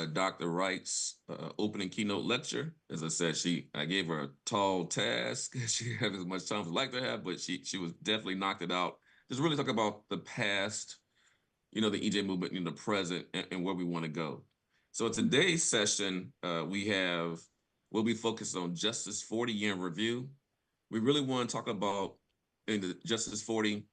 Dr. Wright's opening keynote lecture. As I said, I gave her a tall task. She didn't have as much time as I'd like to have, but she was definitely knocked it out. Just really talk about the past, the EJ movement in the present and where we want to go. So today's session, we'll be focused on Justice 40 year in review. We really want to talk about in the Justice 40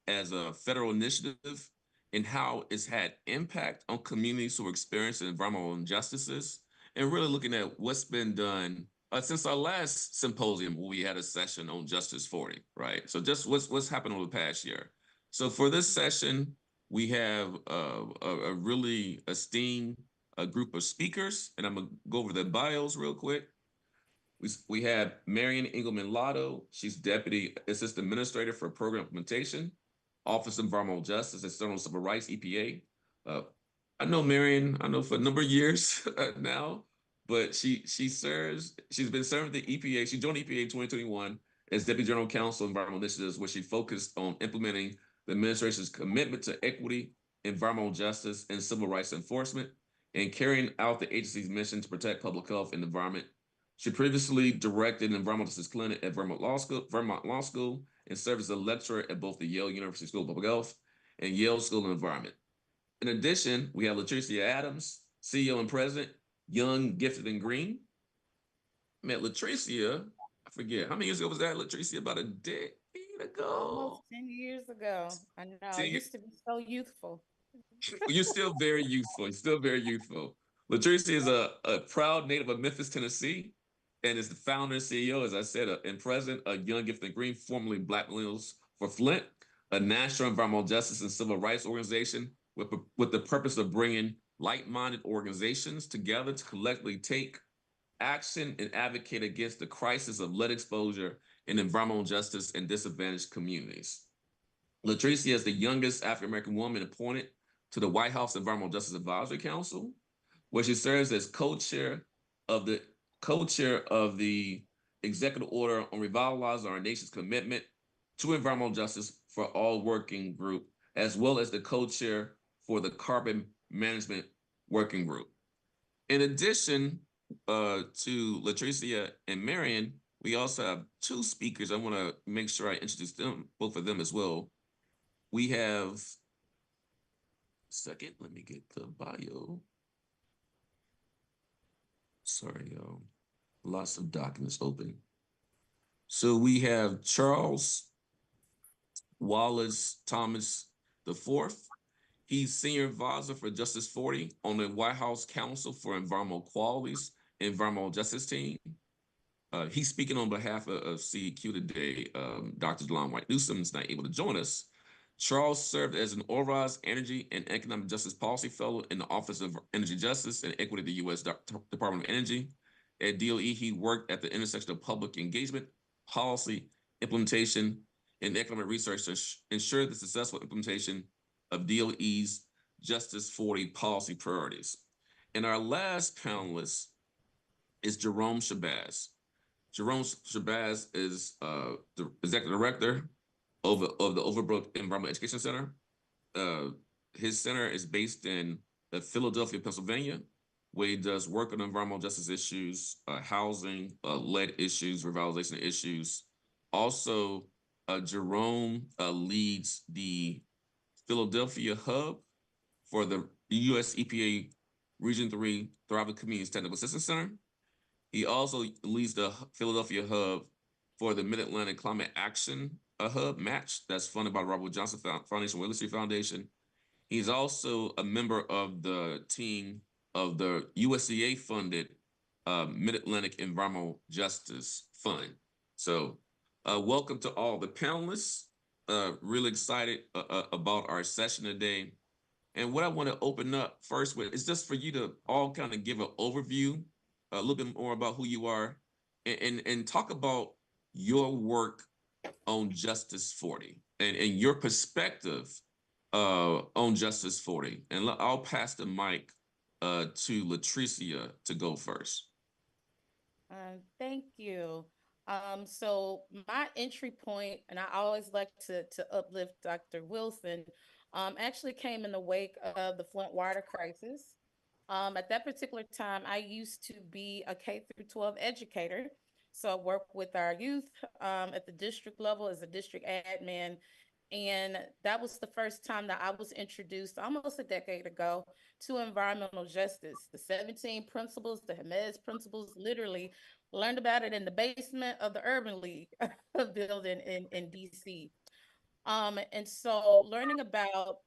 as a federal initiative and how it's had impact on communities who are experiencing environmental injustices, and really looking at what's been done since our last symposium where we had a session on Justice 40, right? So just what's happened over the past year. So for this session, we have a really esteemed group of speakers, and I'm gonna go over their bios real quick. We have Marion Engelman Lotto. She's Deputy Assistant Administrator for Program Implementation, Office of Environmental Justice, External Civil Rights, EPA. I know Marion, I know for a number of years now, but she's been serving the EPA. She joined EPA in 2021 as Deputy General Counsel of Environmental Initiatives, where she focused on implementing the administration's commitment to equity, environmental justice, and civil rights enforcement, and carrying out the agency's mission to protect public health and the environment. She previously directed an environmental justice clinic at Vermont Law School, and served as a lecturer at both the Yale University School of Public Health and Yale School of Environment. In addition, we have Latricia Adams, CEO and President, Young, Gifted, and Green. Met Latricia, I forget, how many years ago was that, Latricia? About a decade Almost ago. 10 years ago. I know. I 10 years. used to be so youthful. You're still very youthful. You're still very youthful. Latricia is a proud native of Memphis, Tennessee, and is the founder and CEO, as I said, and president of Young, Gifted, and Green, formerly Black Millennials for Flint, a national environmental justice and civil rights organization with the purpose of bringing like-minded organizations together to collectively take action and advocate against the crisis of lead exposure in environmental justice and disadvantaged communities. Latricia is the youngest African-American woman appointed to the White House Environmental Justice Advisory Council, where she serves as of the co-chair of the Executive Order on Revitalizing Our Nation's Commitment to Environmental Justice for All Working Group, as well as the co-chair for the Carbon Management Working Group. In addition to Latricia and Marion, we also have two speakers. I want to make sure I introduce them, both of them as well. We have, second, let me get the bio. Sorry, y'all. Lots of documents open. So we have Charles Wallace Thomas IV. He's Senior Advisor for Justice 40 on the White House Council for Environmental Qualities, Environmental Justice Team. He's speaking on behalf of CEQ today. Dr. Delon White Newsom is not able to join us. Charles served as an Orvaz Energy and Economic Justice Policy Fellow in the Office of Energy Justice and Equity at the U.S. Department of Energy. At DOE, he worked at the intersection of public engagement, policy, implementation, and economic research to ensure the successful implementation of DOE's Justice 40 policy priorities. And our last panelist is Jerome Shabazz. Jerome Shabazz is the executive director of the Overbrook Environmental Education Center. His center is based in Philadelphia, Pennsylvania, where he does work on environmental justice issues, housing, lead issues, revitalization issues. Also, Jerome leads the Philadelphia hub for the U.S. EPA Region 3 Thriving Communities Technical Assistance Center. He also leads the Philadelphia hub for the Mid-Atlantic Climate Action Hub match that's funded by the Robert Johnson Foundation, Willis Street Foundation. He's also a member of the team of the USDA funded Mid-Atlantic Environmental Justice Fund. So welcome to all the panelists. Really excited about our session today. And what I want to open up first with is just for you to all kind of give an overview, a little bit more about who you are, and talk about your work on Justice 40 and your perspective on Justice 40. And I'll pass the mic to Latricia to go first. Thank you. So my entry point, and I always like to uplift Dr. Wilson, actually came in the wake of the Flint water crisis. At that particular time, I used to be a K through 12 educator. So I work with our youth at the district level as a district admin. And that was the first time that I was introduced almost a decade ago to environmental justice. The 17 principles, the Jimenez principles, literally learned about it in the basement of the Urban League building in DC. And so learning about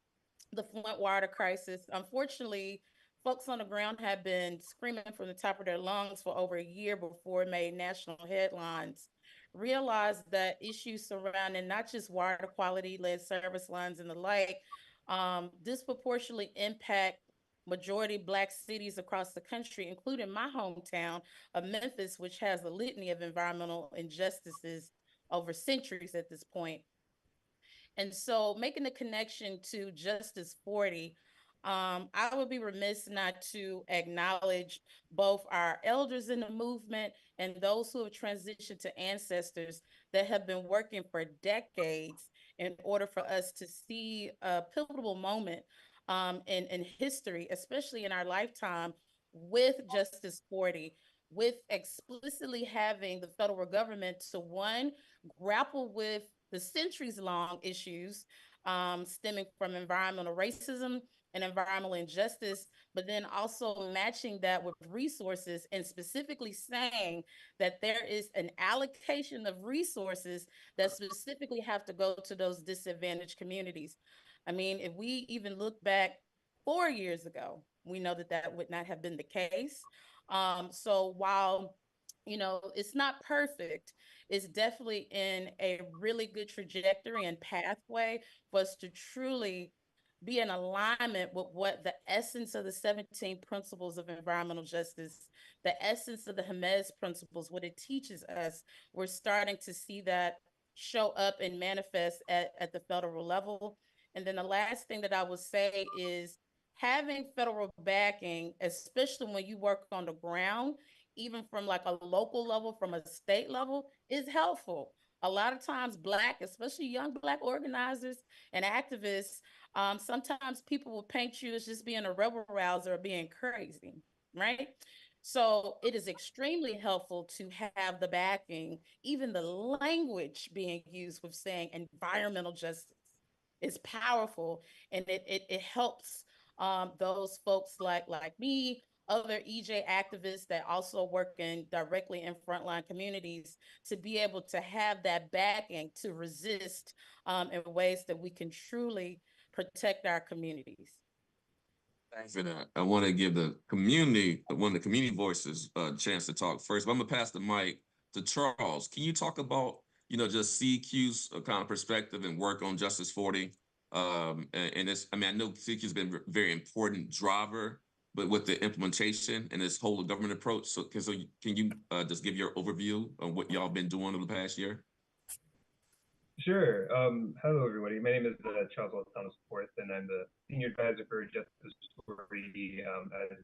the Flint water crisis. Unfortunately, folks on the ground have been screaming from the top of their lungs for over a year before it made national headlines. Realized that issues surrounding not just water quality, lead service lines, and the like disproportionately impact majority Black cities across the country, including my hometown of Memphis, which has a litany of environmental injustices over centuries at this point. And so making the connection to Justice 40, I would be remiss not to acknowledge both our elders in the movement and those who have transitioned to ancestors that have been working for decades in order for us to see a pivotal moment in history, especially in our lifetime, with Justice 40, with explicitly having the federal government to one, grapple with the centuries long issues stemming from environmental racism and environmental injustice, but then also matching that with resources and specifically saying that there is an allocation of resources that specifically have to go to those disadvantaged communities. I mean, if we even look back 4 years ago, we know that that would not have been the case. So while it's not perfect, it's definitely in a really good trajectory and pathway for us to truly be in alignment with what the essence of the 17 principles of environmental justice, the essence of the Jimenez principles, what it teaches us. We're starting to see that show up and manifest at the federal level. And then the last thing that I would say is having federal backing, especially when you work on the ground, even from like a local level, from a state level, is helpful. A lot of times, Black, especially young Black organizers and activists, sometimes people will paint you as just being a rebel rouser or being crazy, right? So it is extremely helpful to have the backing, even the language being used with saying environmental justice is powerful, and it helps those folks like me, other EJ activists that also work in directly in frontline communities, to be able to have that backing to resist in ways that we can truly protect our communities. Thanks for that. I want to give the community, one of the community voices, a chance to talk first. But I'm gonna pass the mic to Charles. Can you talk about, just CQ's kind of perspective and work on Justice 40? And it's, I mean, I know CQ's been a very important driver, but with the implementation and this whole government approach. So can you just give your overview of what y'all been doing over the past year? Sure. Hello, everybody. My name is Charles Thomas IV, and I'm the Senior Advisor for Justice40, as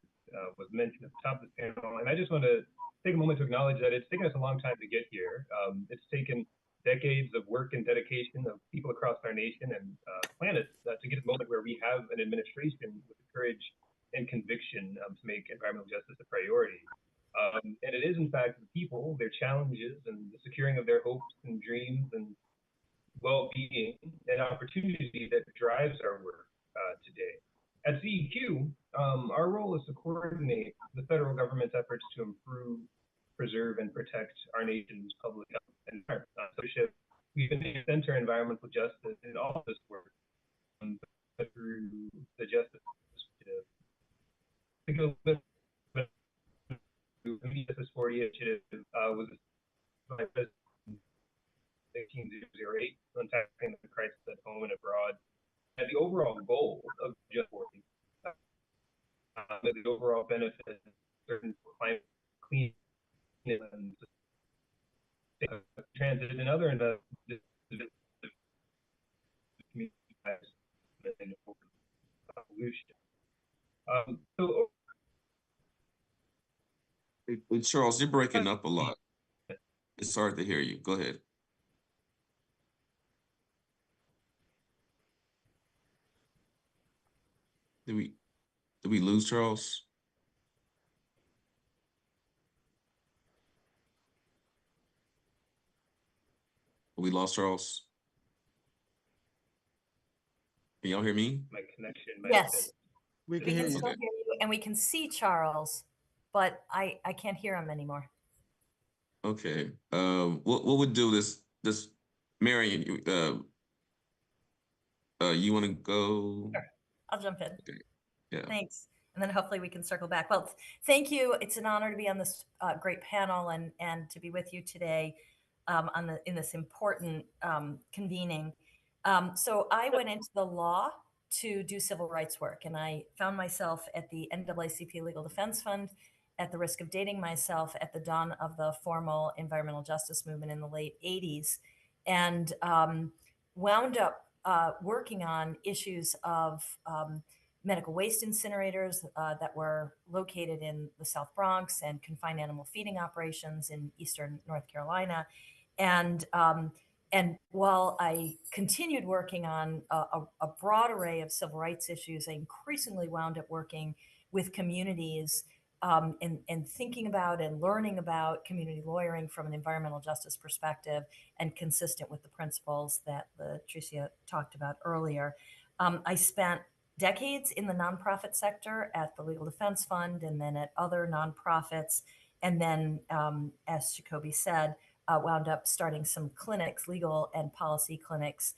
was mentioned at the top of the panel. And I just want to take a moment to acknowledge that it's taken us a long time to get here. It's taken decades of work and dedication of people across our nation and planet to get to the moment where we have an administration with the courage and conviction to make environmental justice a priority. And it is, in fact, the people, their challenges, and the securing of their hopes and dreams and well-being and opportunity that drives our work today. At CEQ, our role is to coordinate the federal government's efforts to improve, preserve, and protect our nation's public health and environment. We've been a center environmental justice in all of this work through the Justice40 Initiative. The Justice40 Initiative was by President 18008 on tackling the crisis at home and abroad. And the overall goal of Justice40, the overall benefit of certain climate clean and transit and other pollution. So, Hey, Charles, you're breaking up a lot. It's hard to hear you. Go ahead. Did we did we lose Charles? We lost Charles. Can y'all hear me? My connection might have been. Yes, We we can hear can you. still Okay. hear you, and we can see Charles, but I can't hear him anymore. Okay. What we'll do this, Marion, you want to go? Sure. I'll jump in. Okay. Yeah. Thanks. And then hopefully we can circle back. Well, thank you. It's an honor to be on this great panel and to be with you today in this important convening. So I went into the law to do civil rights work, and I found myself at the NAACP Legal Defense Fund at the risk of dating myself at the dawn of the formal environmental justice movement in the late 80s, and wound up working on issues of medical waste incinerators that were located in the South Bronx and confined animal feeding operations in Eastern North Carolina. And while I continued working on a broad array of civil rights issues, I increasingly wound up working with communities and thinking about and learning about community lawyering from an environmental justice perspective and consistent with the principles that Latricia talked about earlier. I spent decades in the nonprofit sector at the Legal Defense Fund and then at other nonprofits. And then, as Jacoby said, wound up starting some clinics, legal and policy clinics,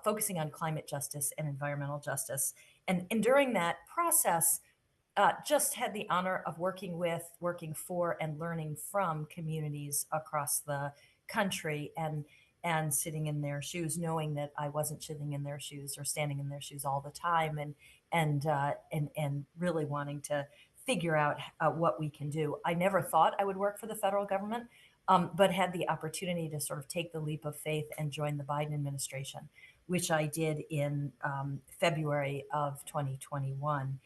focusing on climate justice and environmental justice. And during that process, just had the honor of working with, working for, and learning from communities across the country and sitting in their shoes, knowing that I wasn't sitting in their shoes or standing in their shoes all the time, and really wanting to figure out what we can do. I never thought I would work for the federal government, but had the opportunity to sort of take the leap of faith and join the Biden administration, which I did in February of 2021.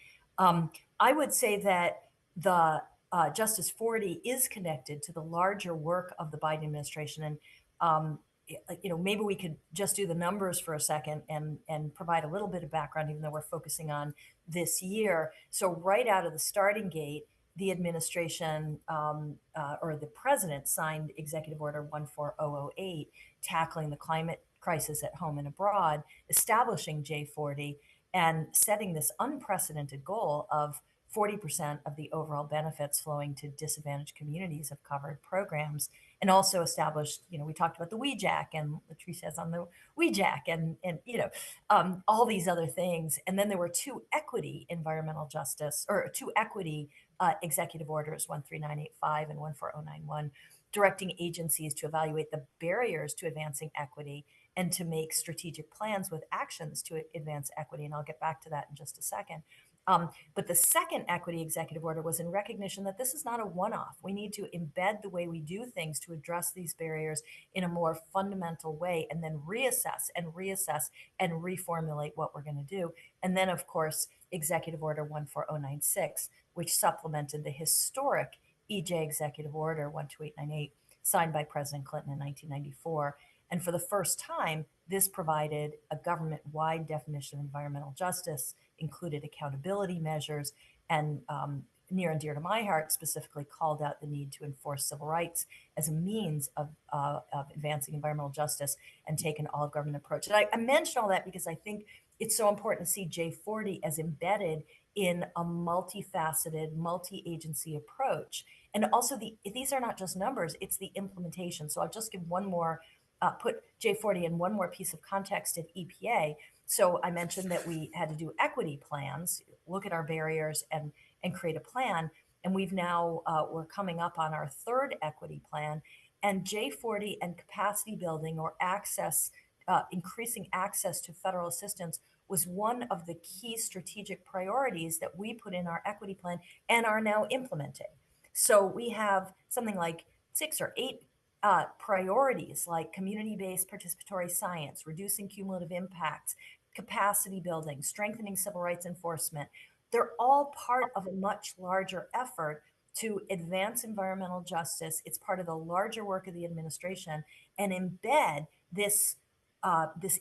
I would say that the Justice40 is connected to the larger work of the Biden administration. And maybe we could just do the numbers for a second and provide a little bit of background, even though we're focusing on this year. So right out of the starting gate, the administration or the president signed Executive Order 14008, tackling the climate crisis at home and abroad, establishing J40, and setting this unprecedented goal of 40% of the overall benefits flowing to disadvantaged communities of covered programs, and also established, we talked about the WEJAC and Latricia's on the WEJAC and all these other things. And then there were two equity executive orders, 13985 and 14091, directing agencies to evaluate the barriers to advancing equity and to make strategic plans with actions to advance equity. And I'll get back to that in just a second. But the second equity executive order was in recognition that this is not a one-off. We need to embed the way we do things to address these barriers in a more fundamental way, and then reassess and reformulate what we're going to do. And then, of course, Executive Order 14096, which supplemented the historic EJ Executive Order 12898, signed by President Clinton in 1994. And for the first time, this provided a government-wide definition of environmental justice, included accountability measures, and near and dear to my heart, specifically called out the need to enforce civil rights as a means of advancing environmental justice and take an all-government approach. And I mention all that because I think it's so important to see J40 as embedded in a multifaceted, multi-agency approach. And also, these are not just numbers, it's the implementation. So I'll just give one more, put J40 in one more piece of context at EPA. So I mentioned that we had to do equity plans, look at our barriers and create a plan. And we've now, we're coming up on our third equity plan, and J40 and capacity building or access, increasing access to federal assistance was one of the key strategic priorities that we put in our equity plan and are now implementing. So we have something like 6 or 8 priorities, like community-based participatory science, reducing cumulative impacts, capacity building, strengthening civil rights enforcement. They're all part of a much larger effort to advance environmental justice. It's part of the larger work of the administration, and embed this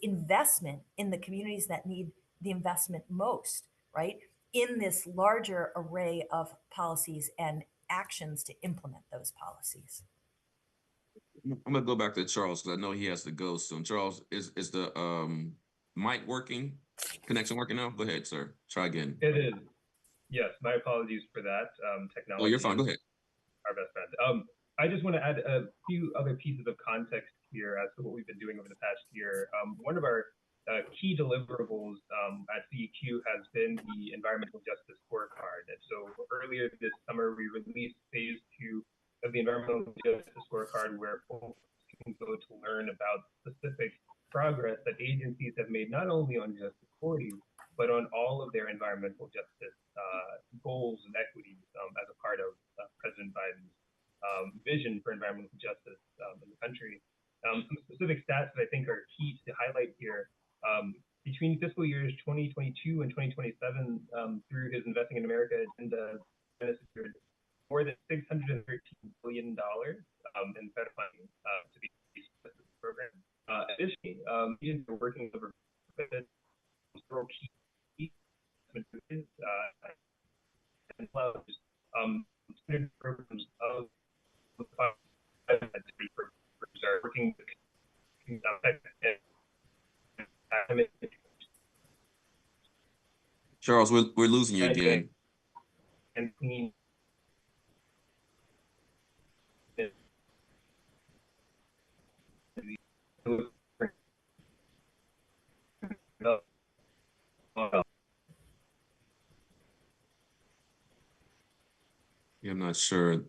investment in the communities that need the investment most, right? In this larger array of policies and actions to implement those policies. I'm gonna go back to Charles because I know he has to go soon. Charles, is the mic working? Connection working now? Go ahead, sir. Try again. It is. Yes, my apologies for that. Oh, you're Technology fine. is Go ahead. our best friend. I just want to add a few other pieces of context here as to what we've been doing over the past year. One of our key deliverables at CEQ has been the Environmental Justice Scorecard. And so earlier this summer, we released phase 2 of the Environmental Justice Scorecard, where folks can go to learn about specific progress that agencies have made not only on Justice 40, but on all of their environmental justice goals and equities as a part of President Biden's vision for environmental justice in the country. Some specific stats that I think are key to highlight here. Between fiscal years 2022 and 2027, through his Investing in America agenda, secured more than $613 billion in federal funding to these programs. Additionally, agencies are working over several key investment and programs of working Charles, we're losing you again. and clean. Yeah, I'm not sure.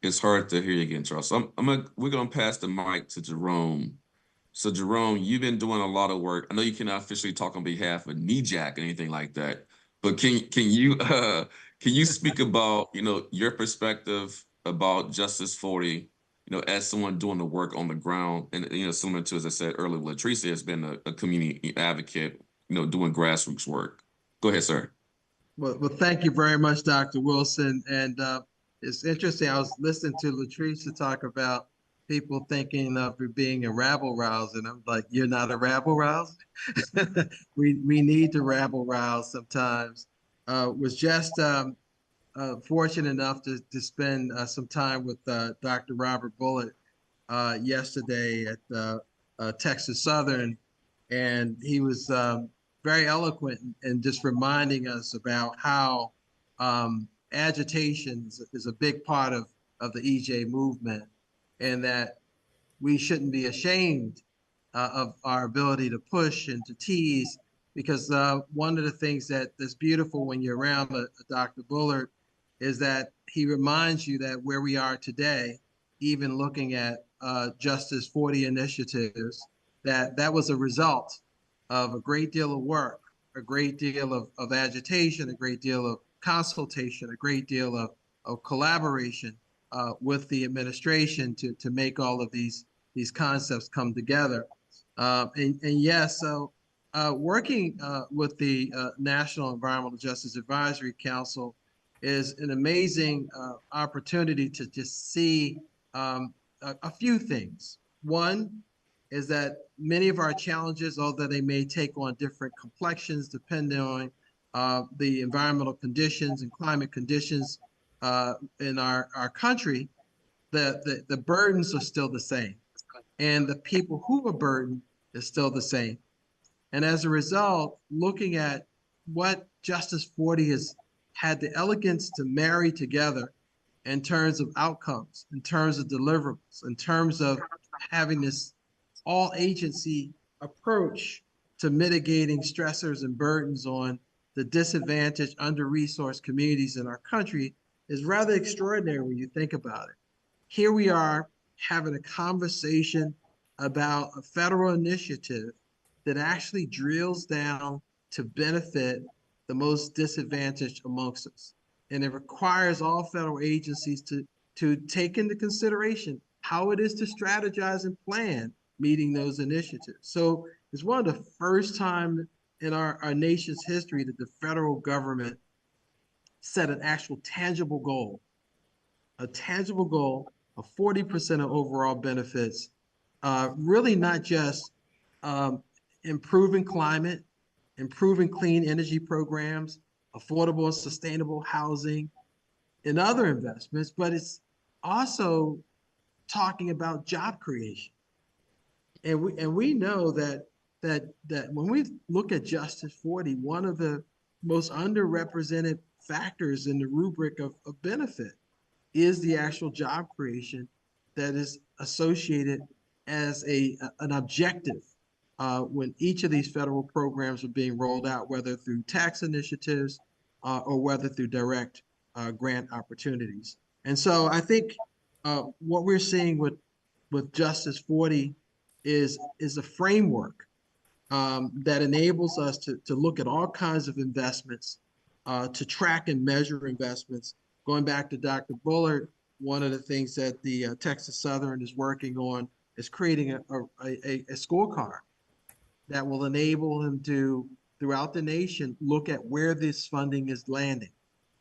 It's hard to hear you again, Charles. So we're gonna pass the mic to Jerome. So Jerome, you've been doing a lot of work. I know you cannot officially talk on behalf of NEJAC or anything like that, but can you speak about your perspective about Justice 40, as someone doing the work on the ground, and similar to, as I said earlier, Latricia has been a community advocate, doing grassroots work. Go ahead, sir. Well, thank you very much, Dr. Wilson. And it's interesting. I was listening to Latricia talk about people thinking of it being a rabble rouse, and I'm like, you're not a rabble rouse. we need to rabble rouse sometimes. Was just fortunate enough to spend some time with Dr. Robert Bullitt yesterday at Texas Southern, and he was very eloquent in just reminding us about how agitation is a big part of the EJ movement, and that we shouldn't be ashamed of our ability to push and to tease, because one of the things that's beautiful when you're around Dr. Bullard is that he reminds you that where we are today, even looking at Justice 40 initiatives, that was a result of a great deal of work, a great deal of agitation, a great deal of consultation, a great deal of collaboration with the administration to make all of these concepts come together. And yes, so working with the National Environmental Justice Advisory Council is an amazing opportunity to just see a few things. One is that many of our challenges, although they may take on different complexions depending on the environmental conditions and climate conditions in our country, the burdens are still the same. And the people who are burdened is still the same. And as a result, looking at what Justice 40 has had the elegance to marry together in terms of outcomes, in terms of deliverables, in terms of having this all agency approach to mitigating stressors and burdens on the disadvantaged, under-resourced communities in our country is rather extraordinary when you think about it. Here we are having a conversation about a federal initiative that actually drills down to benefit the most disadvantaged amongst us. And it requires all federal agencies to take into consideration how it is to strategize and plan meeting those initiatives. So it's one of the first time in our nation's history that the federal government set an actual tangible goal of 40% of overall benefits, really not just improving climate, improving clean energy programs, affordable and sustainable housing, and other investments, but it's also talking about job creation. And we know that when we look at Justice 40, one of the most underrepresented factors in the rubric of benefit is the actual job creation that is associated as an objective when each of these federal programs are being rolled out, whether through tax initiatives or whether through direct grant opportunities. And so I think what we're seeing with Justice 40 is a framework that enables us to look at all kinds of investments, to track and measure investments. Going back to Dr. Bullard, one of the things that the Texas Southern is working on is creating a scorecard that will enable him to, throughout the nation, look at where this funding is landing,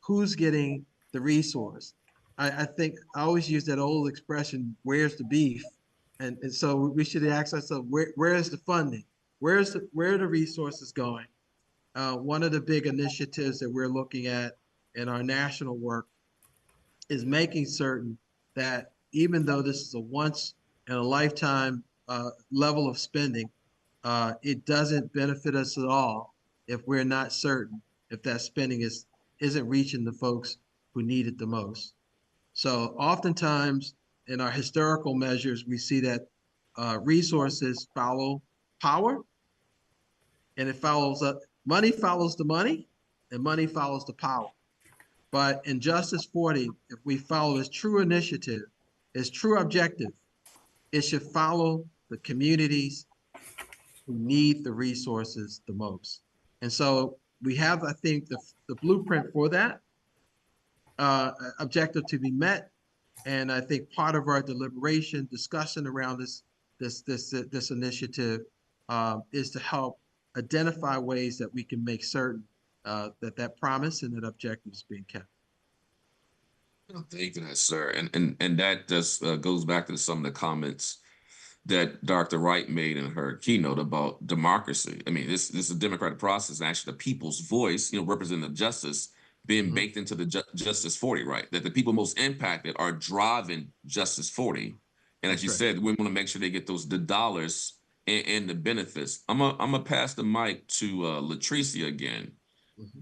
who's getting the resource. I think I always use that old expression, where's the beef? And so we should ask ourselves, where is the funding? Where are the resources going? One of the big initiatives that we're looking at in our national work is making certain that even though this is a once in a lifetime level of spending, it doesn't benefit us at all if we're not certain if that spending isn't reaching the folks who need it the most. So oftentimes in our historical measures, we see that resources follow power, and it follows up. Money follows the money, and money follows the power. But in Justice 40, if we follow its true initiative, its true objective, it should follow the communities who need the resources the most. And so we have, I think, the blueprint for that objective to be met. And I think part of our deliberation, discussion around this initiative is to help identify ways that we can make certain that promise and that objective is being kept. Thank you, sir. And that just goes back to some of the comments that Dr. Wright made in her keynote about democracy. I mean, this is a democratic process, and actually the people's voice, representative justice, being baked into the Justice 40, right? That the people most impacted are driving Justice 40. And as you said, we want to make sure they get the dollars and the benefits. I'm gonna pass the mic to Latricia again.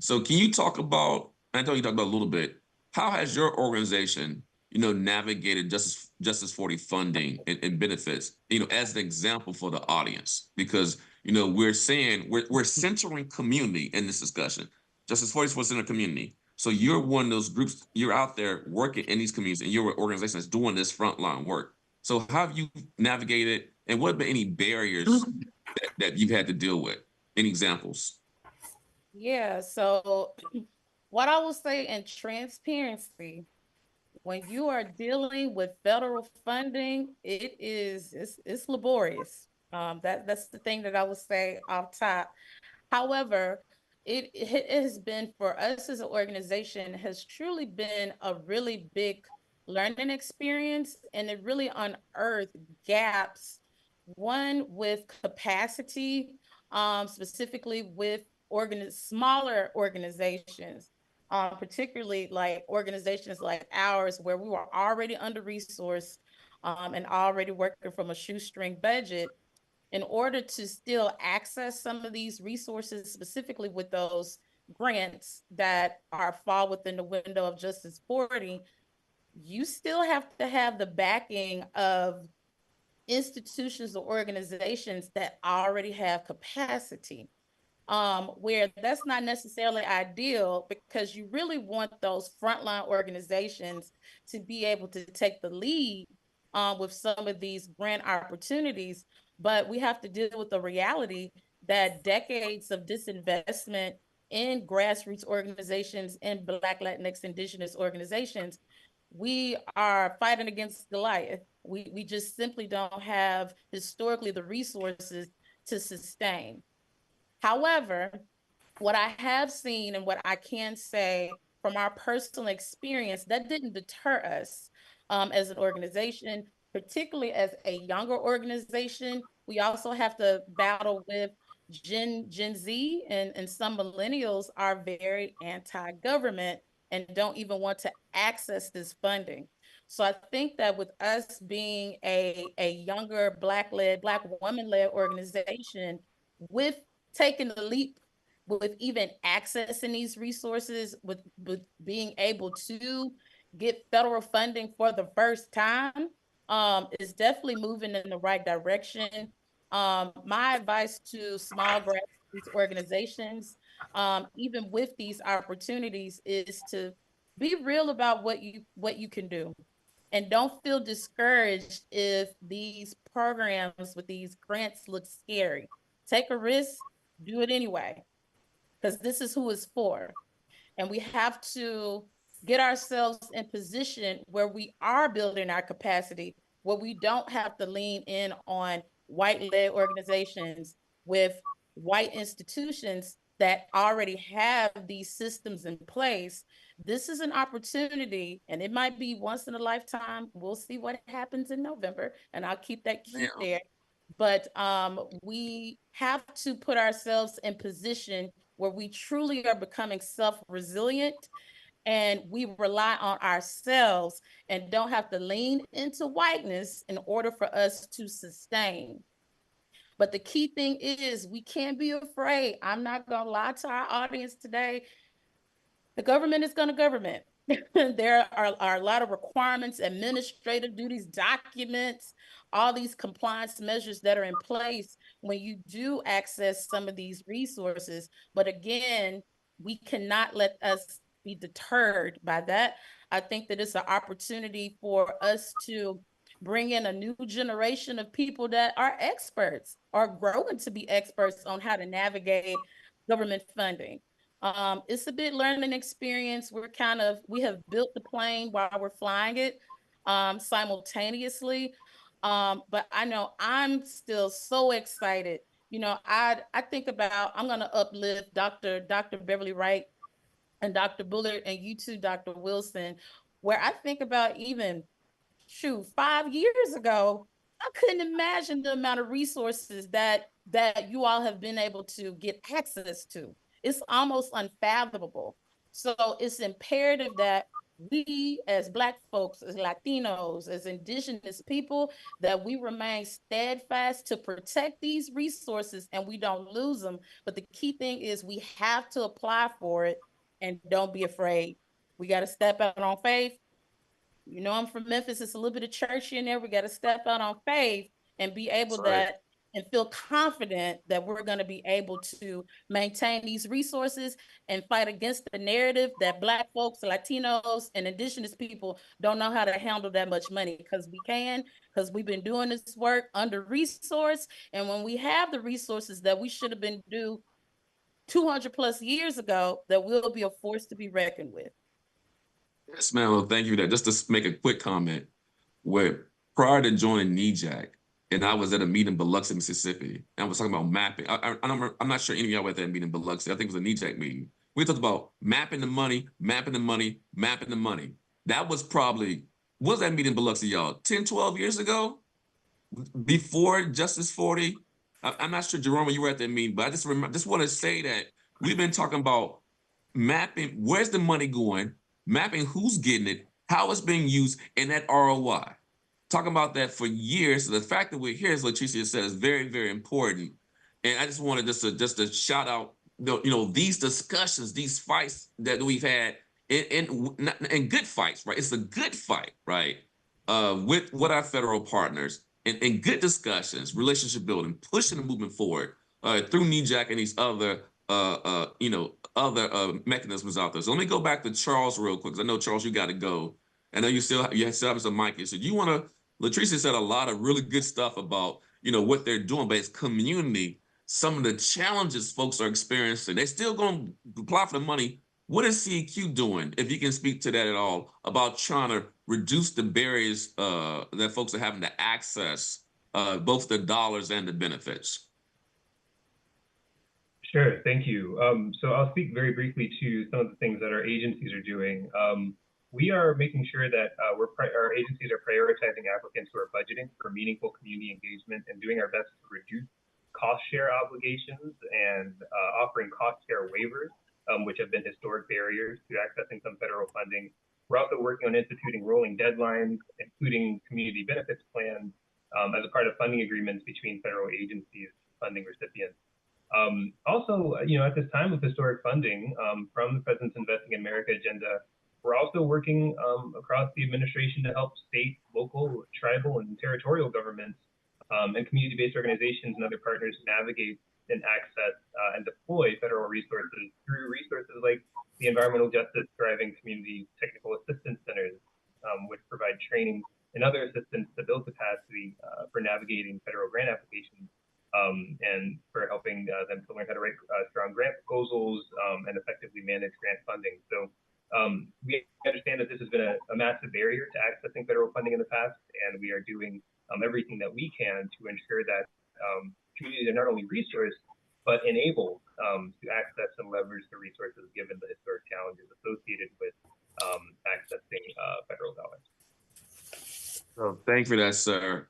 So can you talk about, I know you talked about a little bit, how has your organization, navigated Justice 40 funding and benefits, as an example for the audience? Because, we're saying we're centering community in this discussion. Justice 40 is for center community. So you're one of those groups, you're out there working in these communities, and you're an organization that's doing this frontline work. So how have you navigated, and what have been any barriers that you've had to deal with? Any examples? Yeah, so what I will say in transparency, when you are dealing with federal funding, it's laborious. That's the thing that I would say off top. However, it has been, for us as an organization, has truly been a really big learning experience, and it really unearthed gaps, one with capacity, specifically with smaller organizations, particularly like organizations like ours, where we were already under resourced and already working from a shoestring budget. In order to still access some of these resources, specifically with those grants that fall within the window of Justice 40, you still have to have the backing of institutions or organizations that already have capacity, where that's not necessarily ideal, because you really want those frontline organizations to be able to take the lead with some of these grant opportunities. But we have to deal with the reality that decades of disinvestment in grassroots organizations, in Black, Latinx, Indigenous organizations, we are fighting against Goliath. We just simply don't have historically the resources to sustain. However, what I have seen and what I can say from our personal experience, that didn't deter us as an organization, particularly as a younger organization. We also have to battle with Gen Z, and some millennials are very anti-government and don't even want to access this funding. So I think that with us being a younger Black-led, Black woman-led organization, with taking the leap, with even accessing these resources, with being able to get federal funding for the first time, is definitely moving in the right direction. My advice to small grassroots organizations, even with these opportunities, is to be real about what you can do, and don't feel discouraged if these programs with these grants look scary. Take a risk, do it anyway, because this is who it's for. And we have to get ourselves in position where we are building our capacity, where we don't have to lean in on white-led organizations with white institutions that already have these systems in place. This is an opportunity, and it might be once in a lifetime. We'll see what happens in November, and I'll keep that cute there. But we have to put ourselves in position where we truly are becoming self-resilient, and we rely on ourselves and don't have to lean into whiteness in order for us to sustain. But the key thing is we can't be afraid. I'm not going to lie to our audience today. The government is going to government. There are a lot of requirements, administrative duties, documents, all these compliance measures that are in place when you do access some of these resources. But again, we cannot let us be deterred by that. I think that it's an opportunity for us to bring in a new generation of people that are experts, are growing to be experts on how to navigate government funding. It's a bit learning experience. We have built the plane while we're flying it, simultaneously. But I know I'm still so excited. I think about, I'm gonna uplift Dr. Beverly Wright and Dr. Bullard, and you too, Dr. Wilson, where I think about, even 5 years ago, I couldn't imagine the amount of resources that you all have been able to get access to. It's almost unfathomable. So it's imperative that we, as Black folks, as Latinos, as Indigenous people, that we remain steadfast to protect these resources and we don't lose them. But the key thing is we have to apply for it, and don't be afraid. We got to step out on faith. I'm from Memphis. It's a little bit of churchy in there. We got to step out on faith and be able and feel confident that we're going to be able to maintain these resources and fight against the narrative that Black folks, Latinos, and Indigenous people don't know how to handle that much money, because we can, because we've been doing this work under resource. And when we have the resources that we should have been due 200 plus years ago, that will be a force to be reckoned with. Yes, man. Well, thank you for that. Just to make a quick comment, where prior to joining NEJAC, and I was at a meeting in Biloxi, Mississippi, and I was talking about mapping. I'm not sure any of y'all were at that meeting in Biloxi. I think it was a NEJAC meeting. We talked about mapping the money, mapping the money, mapping the money. That was probably, what was that meeting in Biloxi, y'all? 10, 12 years ago? Before Justice40? I'm not sure, Jerome, you were at that meeting, but I just want to say that we've been talking about mapping where's the money going, mapping who's getting it, how it's being used, and that ROI. Talking about that for years. So the fact that we're here, as Leticia said, is very, very important. And I just wanted just to shout out, these discussions, these fights that we've had, and good fights, right? It's a good fight, right? With our federal partners, and good discussions, relationship building, pushing the movement forward through NEJAC and these other mechanisms out there. So let me go back to Charles real quick, because I know, Charles, you got to go. I know you still have some mic issue. You want to, Latricia said a lot of really good stuff about, what they're doing, but it's community, some of the challenges folks are experiencing. They're still going to apply for the money. What is CEQ doing, if you can speak to that at all, about trying to reduce the barriers that folks are having to access both the dollars and the benefits? Sure, thank you. So I'll speak very briefly to some of the things that our agencies are doing. We are making sure that our agencies are prioritizing applicants who are budgeting for meaningful community engagement and doing our best to reduce cost share obligations and offering cost share waivers, which have been historic barriers to accessing some federal funding. We're also working on instituting rolling deadlines, including community benefits plans, as a part of funding agreements between federal agencies, funding recipients. Also, at this time of historic funding from the President's Investing in America agenda, we're also working across the administration to help state, local, tribal, and territorial governments and community-based organizations and other partners navigate and access and deploy federal resources through resources like the Environmental Justice Thriving Community Technical Assistance Centers, which provide training and other assistance to build capacity for navigating federal grant applications and for helping them to learn how to write strong grant proposals and effectively manage grant funding. So we understand that this has been a massive barrier to accessing federal funding in the past, and we are doing everything that we can to ensure that communities are not only resourced, but enabled to access and leverage the resources given the historic challenges associated with accessing federal dollars. So thank you for that, sir.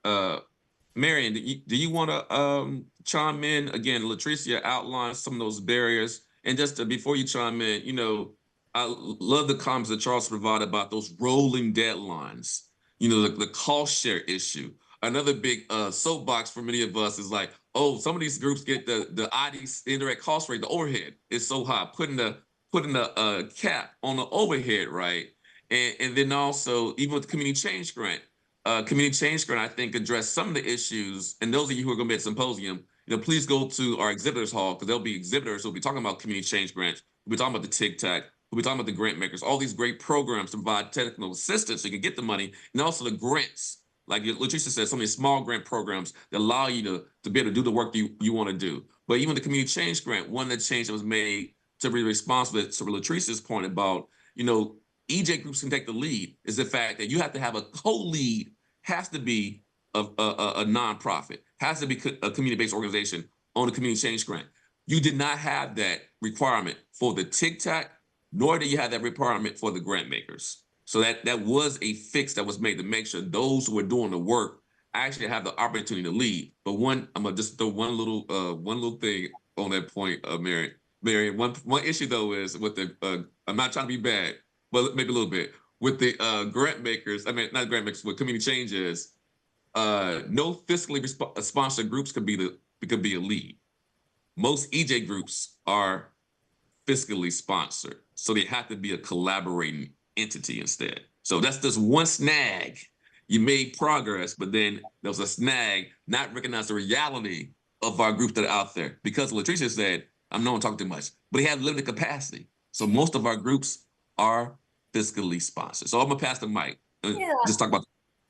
Marion, do you want to chime in? Again, Latricia outlined some of those barriers. And just before you chime in, I love the comments that Charles provided about those rolling deadlines, the cost share issue. Another big soapbox for many of us is like, oh, some of these groups get the ID indirect cost rate, the overhead is so high, putting the cap on the overhead, right? And then also, even with the community change grant, I think, address some of the issues. And those of you who are going to be at symposium, please go to our exhibitors hall, because there'll be exhibitors who'll be talking about community change grants. We'll be talking about the TIC-TAC. We'll be talking about the grant makers, all these great programs to provide technical assistance so you can get the money, and also the grants. Like Latricia said, some of these small grant programs that allow you to be able to do the work you want to do. But even the community change grant, one of the change that was made to be responsible to Latricia's point about, EJ groups can take the lead, is the fact that you have to have a co-lead, has to be a nonprofit, has to be a community-based organization on a community change grant. You did not have that requirement for the TIC-TAC, nor do you have that requirement for the grant makers. So that was a fix that was made to make sure those who are doing the work actually have the opportunity to lead. But I'm gonna just throw one little thing on that point, Marion. One issue though is with the I'm not trying to be bad, but maybe a little bit with the grant makers. I mean, not grant makers, with community changes. No fiscally sponsored groups could be a lead. Most EJ groups are fiscally sponsored, so they have to be a collaborating entity instead. So that's just one snag. You made progress, but then there was a snag, not recognize the reality of our groups that are out there. Because Latricia said, I'm not talking too much, but they have limited capacity. So most of our groups are fiscally sponsored. So I'm gonna pass the mic and just talk about.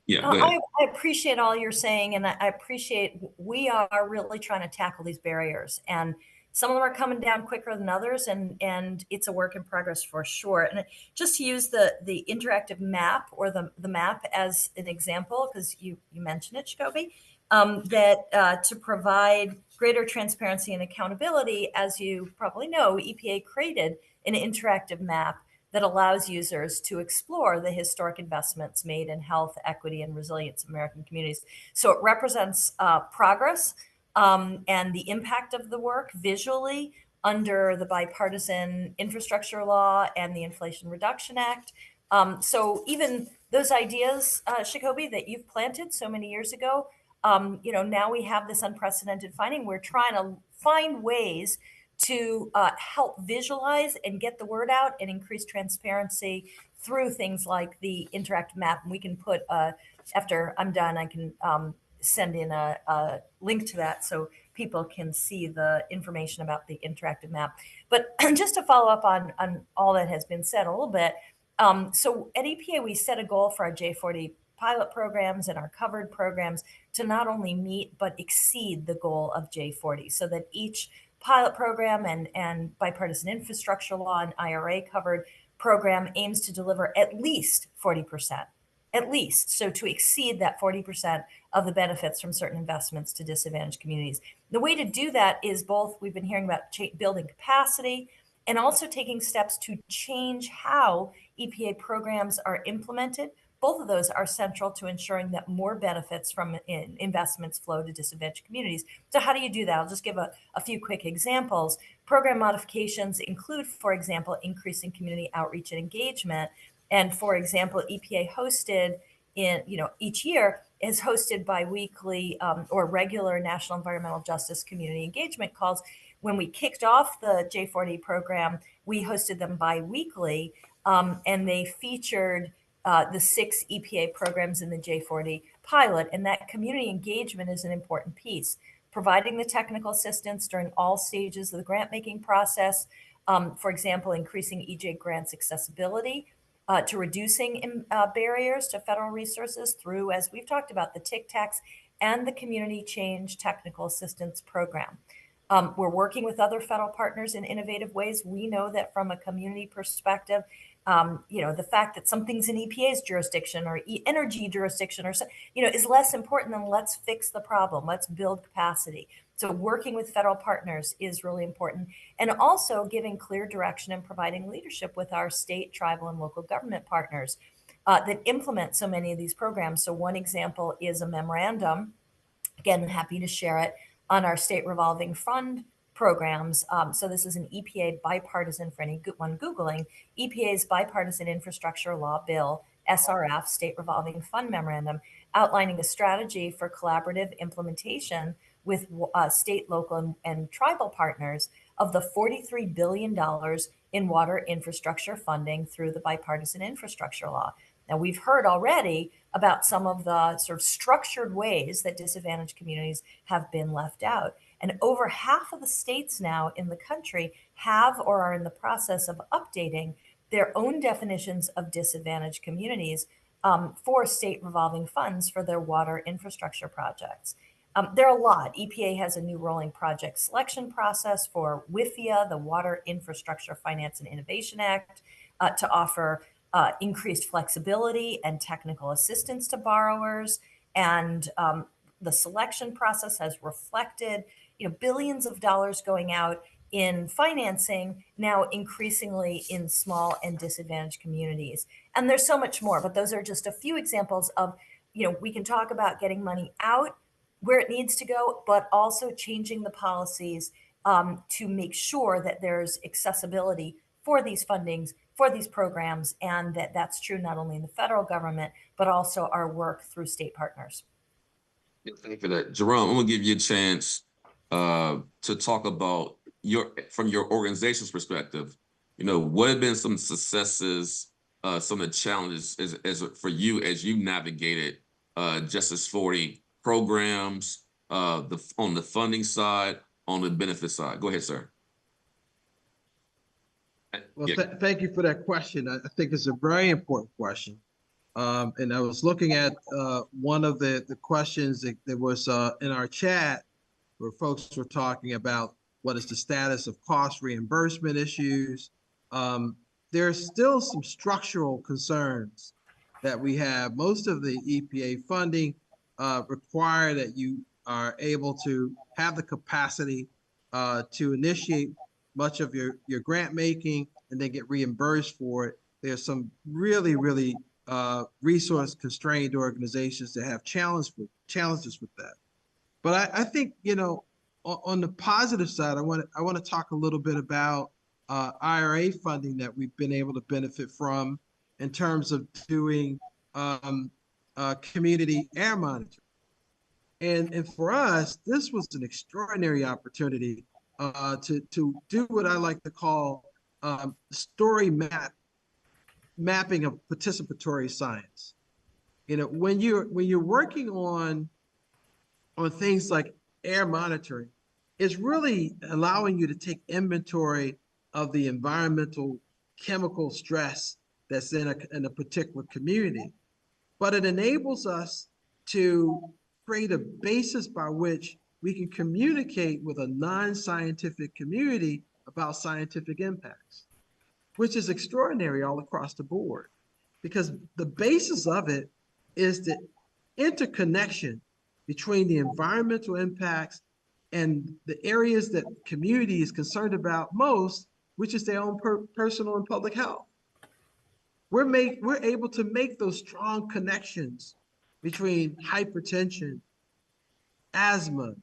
Yeah, go ahead. I appreciate all you're saying, and I appreciate we are really trying to tackle these barriers, and some of them are coming down quicker than others, and it's a work in progress for sure. And just to use the interactive map or the map as an example, because you mentioned it, Jacoby, that to provide greater transparency and accountability, as you probably know, EPA created an interactive map that allows users to explore the historic investments made in health, equity, and resilience of American communities. So it represents progress and the impact of the work visually under the bipartisan infrastructure law and the Inflation Reduction Act. So even those ideas, Jacoby, that you've planted so many years ago, now we have this unprecedented finding. We're trying to find ways to help visualize and get the word out and increase transparency through things like the interactive map. And we can put, after I'm done, I can send in a link to that so people can see the information about the interactive map. But just to follow up on all that has been said a little bit, so at EPA, we set a goal for our J40 pilot programs and our covered programs to not only meet, but exceed the goal of J40, so that each pilot program and bipartisan infrastructure law and IRA covered program aims to deliver at least 40%, at least. So to exceed that 40% of the benefits from certain investments to disadvantaged communities. The way to do that is both, we've been hearing about building capacity and also taking steps to change how EPA programs are implemented. Both of those are central to ensuring that more benefits from investments flow to disadvantaged communities. So how do you do that? I'll just give a few quick examples. Program modifications include, for example, increasing community outreach and engagement And for example, EPA hosted each year is hosted biweekly or regular National Environmental Justice Community Engagement calls. When we kicked off the J40 program, we hosted them biweekly, and they featured the 6 EPA programs in the J40 pilot. And that community engagement is an important piece, providing the technical assistance during all stages of the grant making process. For example, increasing EJ grants accessibility, to reducing barriers to federal resources through, as we've talked about, the TIC tax and the Community Change Technical Assistance Program. We're working with other federal partners in innovative ways. We know that from a community perspective, the fact that something's in EPA's jurisdiction or energy jurisdiction is less important than let's fix the problem, let's build capacity. So working with federal partners is really important, and also giving clear direction and providing leadership with our state, tribal, and local government partners that implement so many of these programs. So one example is a memorandum, again, I'm happy to share it, on our state revolving fund programs. So this is an EPA bipartisan, for anyone Googling, EPA's bipartisan infrastructure law bill, SRF, state revolving fund memorandum, outlining a strategy for collaborative implementation with state, local, and tribal partners of the $43 billion in water infrastructure funding through the bipartisan infrastructure law. Now, we've heard already about some of the sort of structured ways that disadvantaged communities have been left out. And over half of the states now in the country have or are in the process of updating their own definitions of disadvantaged communities for state revolving funds for their water infrastructure projects. There are a lot. EPA has a new rolling project selection process for WIFIA, the Water Infrastructure Finance and Innovation Act, to offer increased flexibility and technical assistance to borrowers. And the selection process has reflected, billions of dollars going out in financing, now increasingly in small and disadvantaged communities. And there's so much more, but those are just a few examples of, we can talk about getting money out where it needs to go, but also changing the policies to make sure that there's accessibility for these fundings, for these programs, and that's true not only in the federal government, but also our work through state partners. Yeah, thank you for that. Jerome, I'm gonna give you a chance to talk about from your organization's perspective, what have been some successes, some of the challenges as for you as you navigated Justice40 programs, on the funding side, on the benefit side. Go ahead, sir. Well, thank you for that question. I think it's a very important question. And I was looking at one of the questions that was in our chat where folks were talking about what is the status of cost reimbursement issues. There's still some structural concerns that we have. Most of the EPA funding require that you are able to have the capacity to initiate much of your grant making and then get reimbursed for it. There's some really resource constrained organizations that have challenges with that. But I think, on the positive side, I want to talk a little bit about IRA funding that we've been able to benefit from in terms of doing community air monitoring. And for us, this was an extraordinary opportunity to do what I like to call story mapping of participatory science. When you're working on things like air monitoring, it's really allowing you to take inventory of the environmental chemical stress that's in a particular community. But it enables us to create a basis by which we can communicate with a non-scientific community about scientific impacts, which is extraordinary all across the board, because the basis of it is the interconnection between the environmental impacts and the areas that community is concerned about most, which is their own personal and public health. We're able to make those strong connections between hypertension, asthma,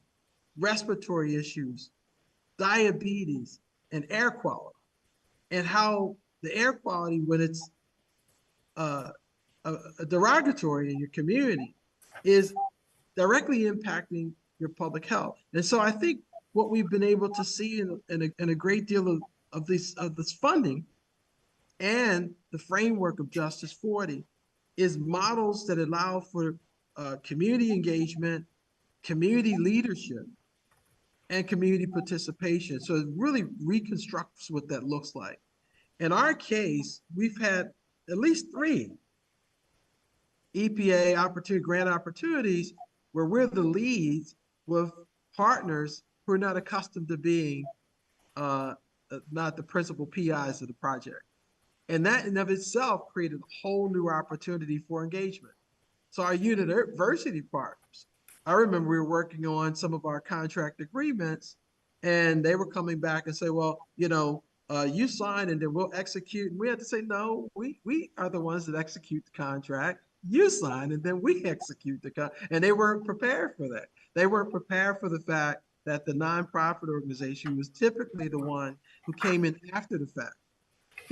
respiratory issues, diabetes, and air quality, and how the air quality, when it's a derogatory in your community is directly impacting your public health. And so I think what we've been able to see in a great deal of this funding and the framework of Justice 40 is models that allow for community engagement, community leadership, and community participation. So it really reconstructs what that looks like. In our case, we've had at least 3 EPA grant opportunities where we're the leads with partners who are not accustomed to being not the principal PIs of the project. And that in of itself created a whole new opportunity for engagement. So our university partners, I remember we were working on some of our contract agreements and they were coming back and say, well, you sign and then we'll execute. And we had to say, no, we are the ones that execute the contract. You sign and then we execute the contract. And they weren't prepared for that. They weren't prepared for the fact that the nonprofit organization was typically the one who came in after the fact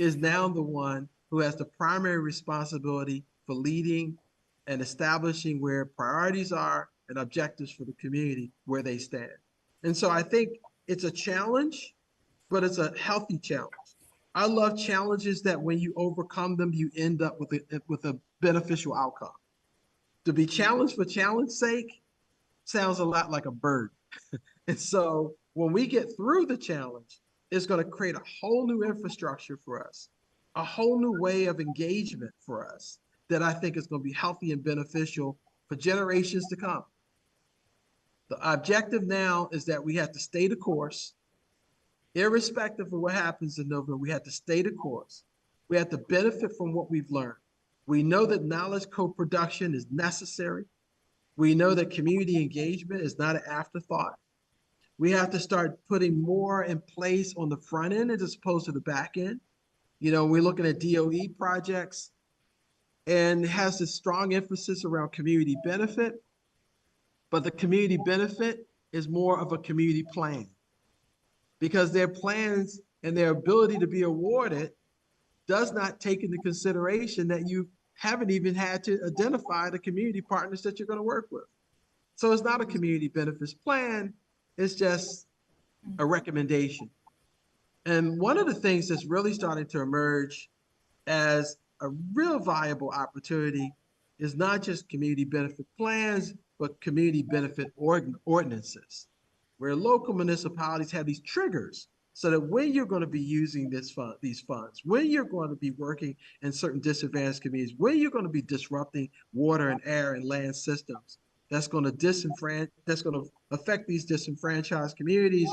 is now the one who has the primary responsibility for leading and establishing where priorities are and objectives for the community where they stand. And so I think it's a challenge, but it's a healthy challenge. I love challenges that when you overcome them, you end up with a beneficial outcome. To be challenged for challenge's sake sounds a lot like a bird. And so when we get through the challenge, it's going to create a whole new infrastructure for us, a whole new way of engagement for us that I think is going to be healthy and beneficial for generations to come. The objective now is that we have to stay the course. Irrespective of what happens in November, we have to stay the course. We have to benefit from what we've learned. We know that knowledge co-production is necessary. We know that community engagement is not an afterthought. We have to start putting more in place on the front end as opposed to the back end. We're looking at DOE projects and it has this strong emphasis around community benefit, but the community benefit is more of a community plan because their plans and their ability to be awarded does not take into consideration that you haven't even had to identify the community partners that you're going to work with. So it's not a community benefits plan. It's just a recommendation. And one of the things that's really starting to emerge as a real viable opportunity is not just community benefit plans, but community benefit ordinances, where local municipalities have these triggers so that when you're going to be using these funds, when you're going to be working in certain disadvantaged communities, when you're going to be disrupting water and air and land systems, that's going to affect these disenfranchised communities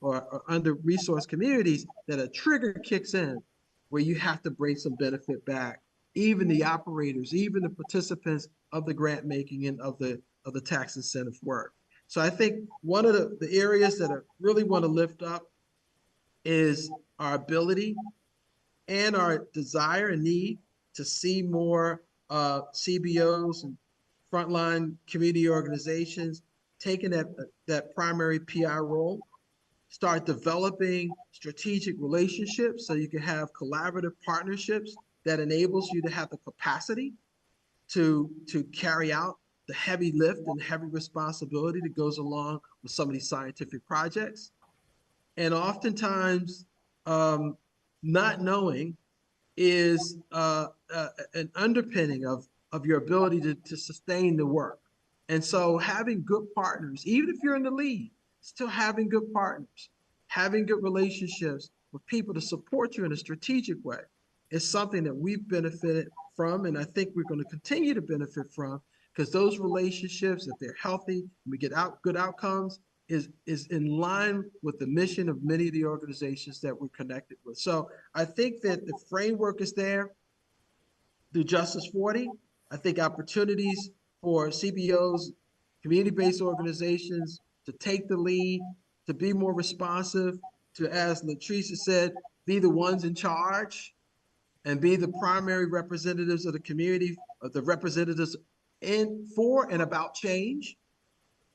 or under-resourced communities, that a trigger kicks in where you have to bring some benefit back. Even the operators, even the participants of the grant making and of the tax incentive work. So I think one of the areas that I really want to lift up is our ability and our desire and need to see more CBOs and frontline community organizations taking that primary PI role, start developing strategic relationships so you can have collaborative partnerships that enables you to have the capacity to carry out the heavy lift and heavy responsibility that goes along with some of these scientific projects. And oftentimes, not knowing is an underpinning of your ability to sustain the work. And so having good partners, even if you're in the lead, still having good partners, having good relationships with people to support you in a strategic way is something that we've benefited from. And I think we're going to continue to benefit from, because those relationships, if they're healthy and we get good outcomes, is in line with the mission of many of the organizations that we're connected with. So I think that the framework is there through Justice 40. I think opportunities for CBOs, community-based organizations, to take the lead, to be more responsive, to, as Latricia said, be the ones in charge and be the primary representatives of the community, of the representatives for and about change.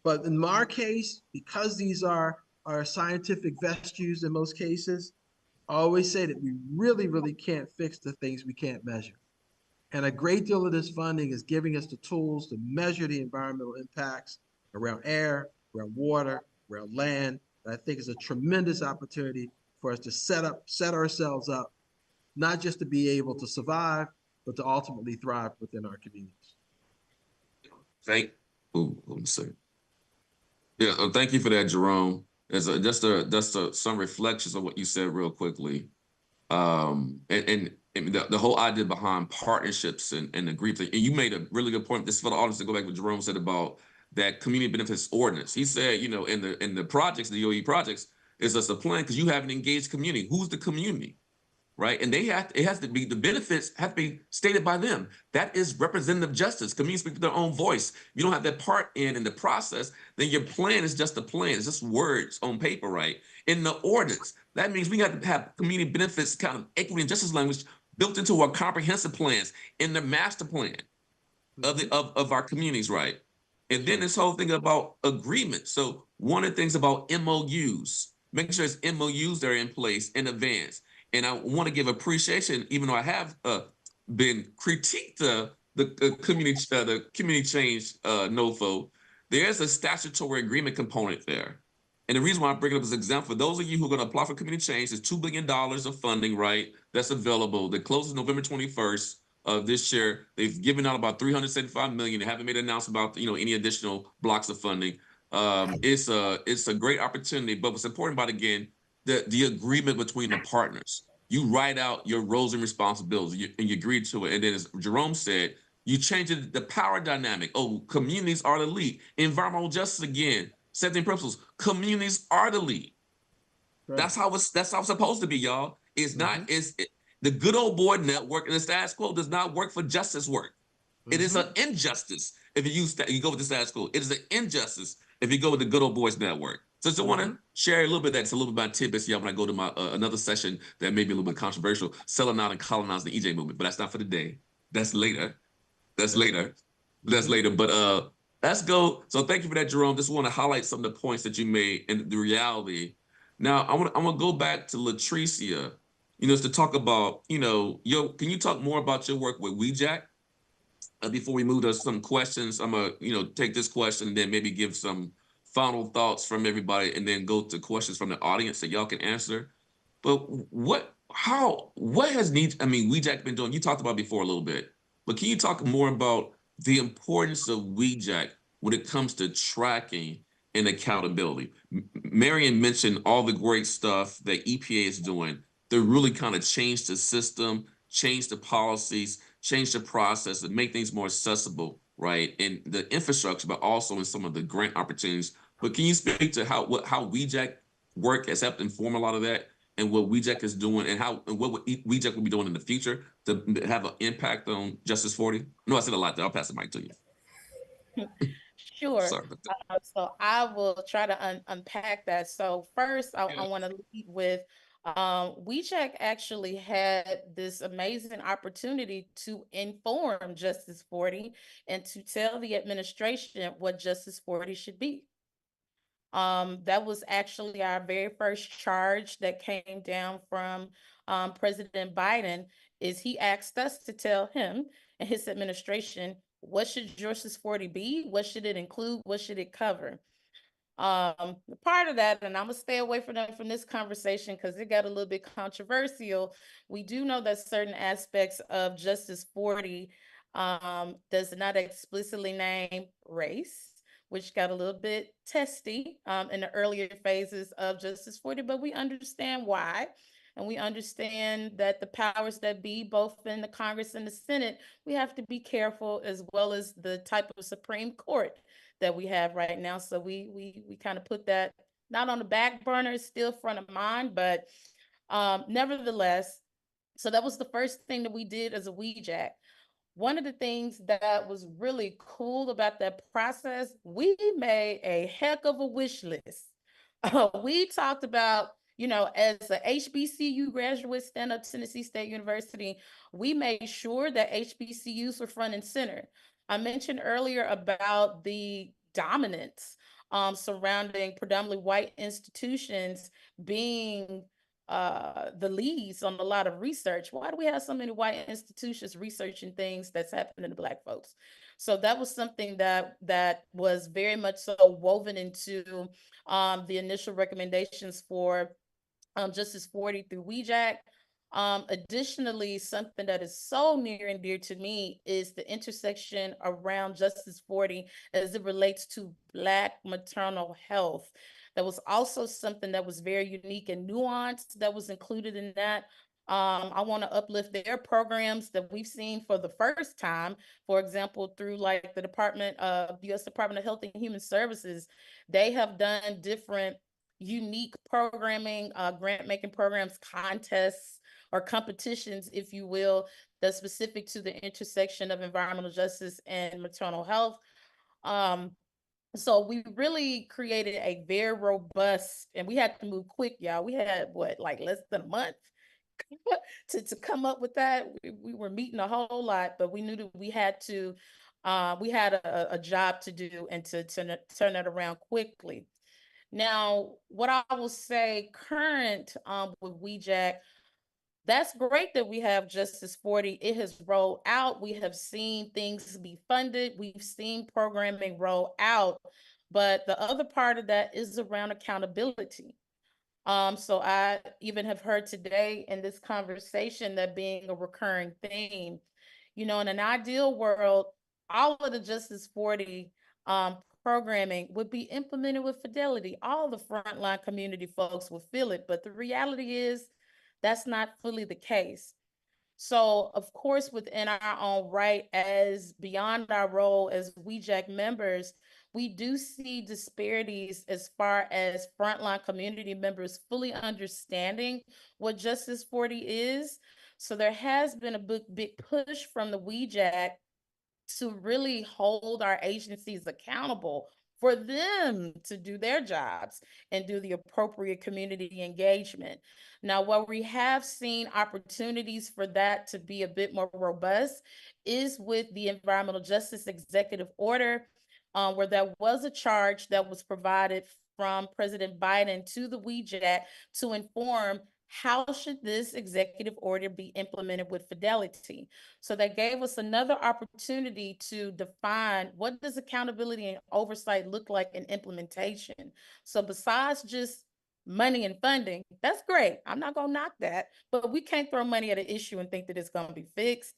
But in our case, because these are scientific vestues in most cases, I always say that we really, really can't fix the things we can't measure. And a great deal of this funding is giving us the tools to measure the environmental impacts around air, around water, around land. And I think it's a tremendous opportunity for us to set ourselves up, not just to be able to survive, but to ultimately thrive within our communities. Let me see. Yeah, thank you for that, Jerome. As some reflections of what you said real quickly. And the whole idea behind partnerships and agreements. And you made a really good point. This is for the audience to go back to what Jerome said about that community benefits ordinance. He said, you know, in the projects, the OE projects, is just a plan because you have an engaged community. Who's the community? Right? And it has to be, the benefits have to be stated by them. That is representative justice. Communities speak their own voice. If you don't have that part in the process, then your plan is just a plan. It's just words on paper, right? In the ordinance, that means we have to have community benefits kind of equity and justice language built into our comprehensive plans in the master plan of our communities, right? And then this whole thing about agreement. So one of the things about MOUs, making sure it's MOUs that are in place in advance. And I want to give appreciation, even though I have been critiqued the community change NOFO. There's a statutory agreement component there. And the reason why I bring it up as an example, for those of you who are going to apply for community change, there's $2 billion of funding, right? That's available. That closes November 21st of this year. They've given out about $375 million. They haven't made an announcement about, you know, any additional blocks of funding. It's a great opportunity, but what's important about, again, the agreement between the partners. You write out your roles and responsibilities, and you agree to it. And then, as Jerome said, you change the power dynamic. Oh, communities are the lead. Environmental justice, again, 17 principles. Communities are the lead. Right. That's how it's supposed to be, y'all. It's not. The good old boy network and the status quo does not work for justice work. It is an injustice if you go with the status quo. It is an injustice if you go with the good old boys network. So I want to share a little bit of that. It's a little bit about tidbits, y'all, when I go to my another session that may be a little bit controversial, selling out and colonizing the EJ movement. But that's not for today. That's later. That's later. That's later. But let's go. So thank you for that, Jerome. Just want to highlight some of the points that you made and the reality. Now I'm gonna go back to Latricia, you know, to talk about, you know, can you talk more about your work with WeJack? Before we move to some questions, I'm gonna, you know, take this question and then maybe give some final thoughts from everybody, and then go to questions from the audience that y'all can answer. But what has WeJack been doing? You talked about before a little bit, but can you talk more about the importance of WeJack when it comes to tracking and accountability? Marion mentioned all the great stuff that EPA is doing to really kind of change the system, change the policies, change the process, and make things more accessible, right? In the infrastructure, but also in some of the grant opportunities. But can you speak to how WeJack work has helped inform a lot of that, and what WeJack is doing, and what WeJack will be doing in the future to have an impact on Justice 40? No, I said a lot there. I'll pass the mic to you. Sure. Sorry about that. So I will try to unpack that. So first, I want to lead with WeCheck actually had this amazing opportunity to inform Justice 40 and to tell the administration what Justice 40 should be. That was actually our very first charge that came down from President Biden. Is he asked us to tell him and his administration, what should Justice 40 be? What should it include? What should it cover? Part of that, and I'm gonna stay away from this conversation because it got a little bit controversial. We do know that certain aspects of Justice 40 does not explicitly name race, which got a little bit testy in the earlier phases of Justice 40, but we understand why. And we understand that the powers that be, both in the Congress and the Senate, we have to be careful, as well as the type of Supreme Court that we have right now. So we kind of put that not on the back burner, it's still front of mind, but nevertheless, so that was the first thing that we did as a WeJack. One of the things that was really cool about that process, we made a heck of a wish list. We talked about, you know, as a HBCU graduate, Stand Up Tennessee State University, we made sure that HBCUs were front and center. I mentioned earlier about the dominance surrounding predominantly white institutions being the leads on a lot of research. Why do we have so many white institutions researching things that's happening to Black folks? So that was something that was very much so woven into the initial recommendations for Justice 40 through WEJAC. Additionally, something that is so near and dear to me is the intersection around Justice 40 as it relates to Black maternal health. That was also something that was very unique and nuanced that was included in that. I want to uplift their programs that we've seen for the first time. For example, through like the U.S. Department of Health and Human Services, they have done different unique programming, grant making programs, contests, or competitions, if you will, that's specific to the intersection of environmental justice and maternal health. Um, so we really created a very robust, and we had to move quick, y'all. We had what, like less than a month to come up with that. We were meeting a whole lot, but we knew that we had a job to do and to turn that around quickly. Now, what I will say current with WEJAC, that's great that we have Justice 40. It has rolled out. We have seen things be funded. We've seen programming roll out. But the other part of that is around accountability. So I even have heard today in this conversation that being a recurring theme, in an ideal world, all of the Justice 40 programming would be implemented with fidelity. All the frontline community folks would feel it, but the reality is that's not fully the case. So, of course, within our own right, as beyond our role as WEJAC members, we do see disparities as far as frontline community members fully understanding what Justice 40 is. So there has been a big push from the WEJAC to really hold our agencies accountable for them to do their jobs and do the appropriate community engagement. Now, where we have seen opportunities for that to be a bit more robust is with the Environmental Justice Executive Order, where there was a charge that was provided from President Biden to the WEJAC to inform how should this executive order be implemented with fidelity. So that gave us another opportunity to define what does accountability and oversight look like in implementation. So besides just money and funding, that's great. I'm not going to knock that, but we can't throw money at an issue and think that it's going to be fixed.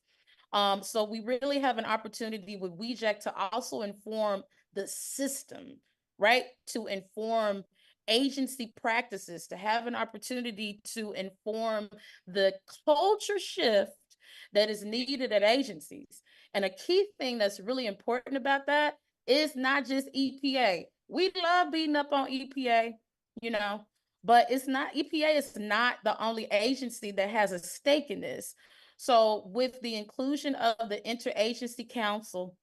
So we really have an opportunity with WEJAC to also inform the system, right? To inform agency practices, to have an opportunity to inform the culture shift that is needed at agencies. And a key thing that's really important about that is not just EPA. We love beating up on EPA, but it's not, EPA is not the only agency that has a stake in this. So with the inclusion of the Interagency Council,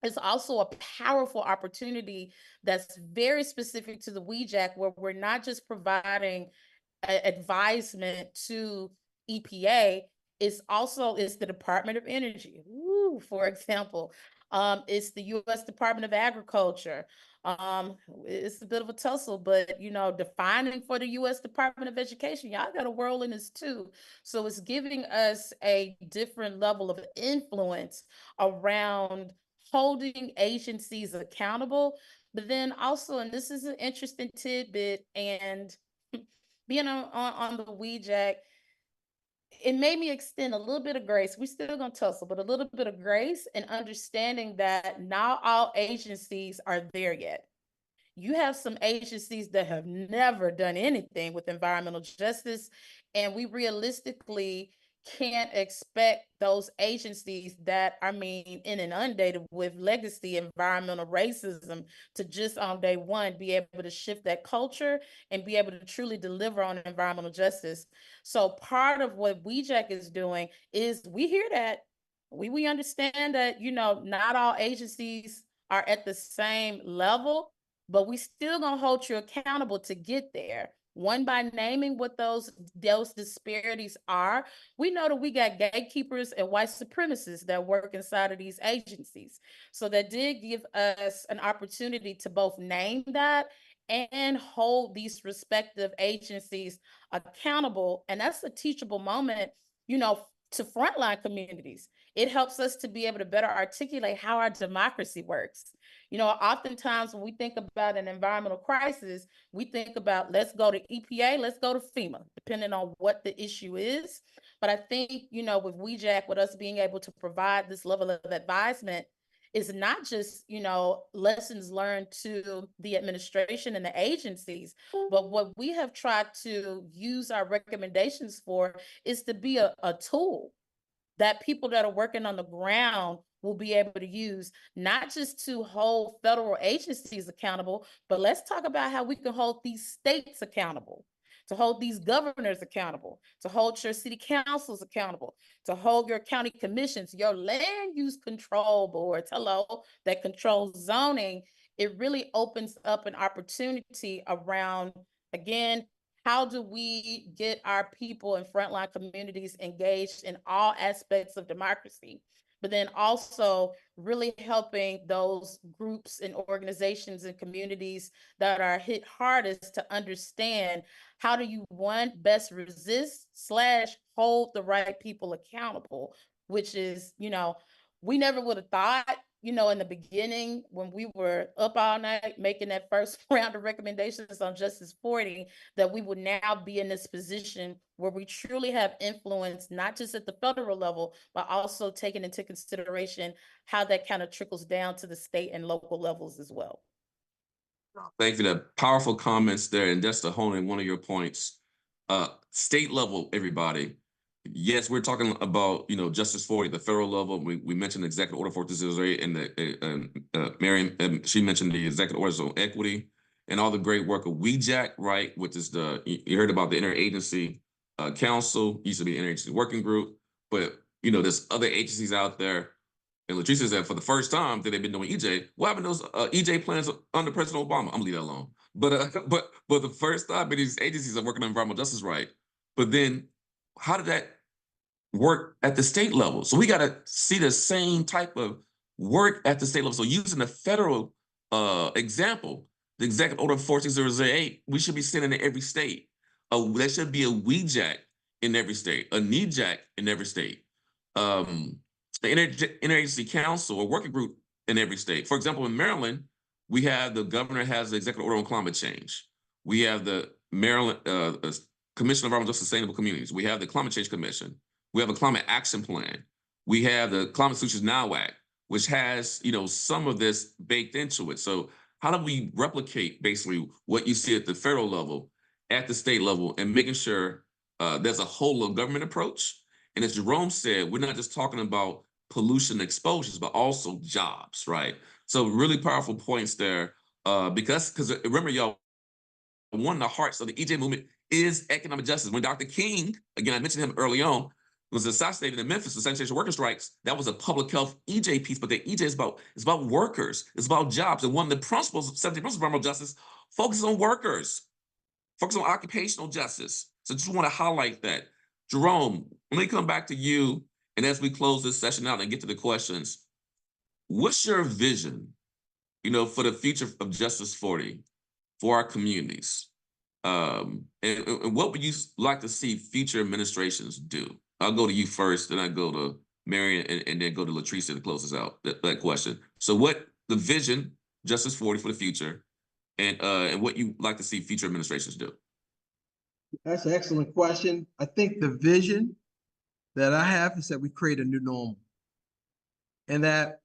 it's also a powerful opportunity that's very specific to the WEJAC, where we're not just providing advisement to EPA, it's the Department of Energy. For example, it's the U.S. Department of Agriculture. It's a bit of a tussle, but defining for the U.S. Department of Education, y'all got a role in this too. So it's giving us a different level of influence around holding agencies accountable. But then also, and this is an interesting tidbit, and being on the WEJAC, it made me extend a little bit of grace. We're still gonna tussle, but a little bit of grace and understanding that not all agencies are there yet. You have some agencies that have never done anything with environmental justice, and we realistically can't expect those agencies that are inundated with legacy environmental racism to just on day one be able to shift that culture and be able to truly deliver on environmental justice. So part of what WEJAC is doing is we hear that. We understand that, not all agencies are at the same level, but we still gonna hold you accountable to get there. One, by naming what those disparities are. We know that we got gatekeepers and white supremacists that work inside of these agencies. So that did give us an opportunity to both name that and hold these respective agencies accountable. And that's a teachable moment, to frontline communities. It helps us to be able to better articulate how our democracy works. Oftentimes when we think about an environmental crisis, we think about, let's go to EPA, let's go to FEMA, depending on what the issue is. But I think, with WEJAC, with us being able to provide this level of advisement, is not just, lessons learned to the administration and the agencies, but what we have tried to use our recommendations for is to be a tool that people that are working on the ground will be able to use, not just to hold federal agencies accountable, but let's talk about how we can hold these states accountable, to hold these governors accountable, to hold your city councils accountable, to hold your county commissions, your land use control boards, that control zoning. It really opens up an opportunity around, again, how do we get our people in frontline communities engaged in all aspects of democracy, but then also really helping those groups and organizations and communities that are hit hardest to understand, how do you, one, best resist / hold the right people accountable, which is, we never would have thought, in the beginning when we were up all night making that first round of recommendations on Justice 40, that we would now be in this position where we truly have influence, not just at the federal level, but also taking into consideration how that kind of trickles down to the state and local levels as well. Thank you for that powerful comments there. And just to hone in one of your points, state level, everybody. Yes, we're talking about, Justice 40, the federal level. We mentioned Executive Order 4208 and Mary, she mentioned the Executive Orders on Equity and all the great work of WEJAC, right? Which is you heard about the Interagency Council, used to be the Interagency Working Group, but, there's other agencies out there. And Latricia said for the first time that they've been doing EJ. What happened to those EJ plans under President Obama? I'm gonna leave that alone. But the first time these agencies are working on environmental justice, right? But then how did that work at the state level? So we got to see the same type of work at the state level. So using the federal example, the Executive Order 14008, we should be sending in every state. There should be a WEJAC in every state, a NEJAC in every state. The Interagency Council or working group in every state. For example, in Maryland, we have the governor has the Executive Order on Climate Change. We have the Maryland Commission of Environmental Sustainable Communities. We have the Climate Change Commission. We have a Climate Action Plan. We have the Climate Solutions Now Act, which has, some of this baked into it. So how do we replicate basically what you see at the federal level, at the state level, and making sure there's a whole of government approach? And as Jerome said, we're not just talking about pollution exposures, but also jobs, right? So really powerful points there, because remember, y'all, one of the hearts of the EJ movement is economic justice. When Dr. King, again, I mentioned him early on, was assassinated in Memphis for sanitation worker strikes. That was a public health EJ piece, but the EJ is about workers, it's about jobs. And one of the principles, 17 principles of environmental justice, focuses on workers, focuses on occupational justice. So just want to highlight that. Jerome, let me come back to you. And as we close this session out and get to the questions, what's your vision, for the future of Justice 40 for our communities? And what would you like to see future administrations do? I'll go to you first, then I go to Mary, and then go to Latricia to close us out, that question. So what the vision, Justice 40 for the future, and what you like to see future administrations do? That's an excellent question. I think the vision that I have is that we create a new normal, and that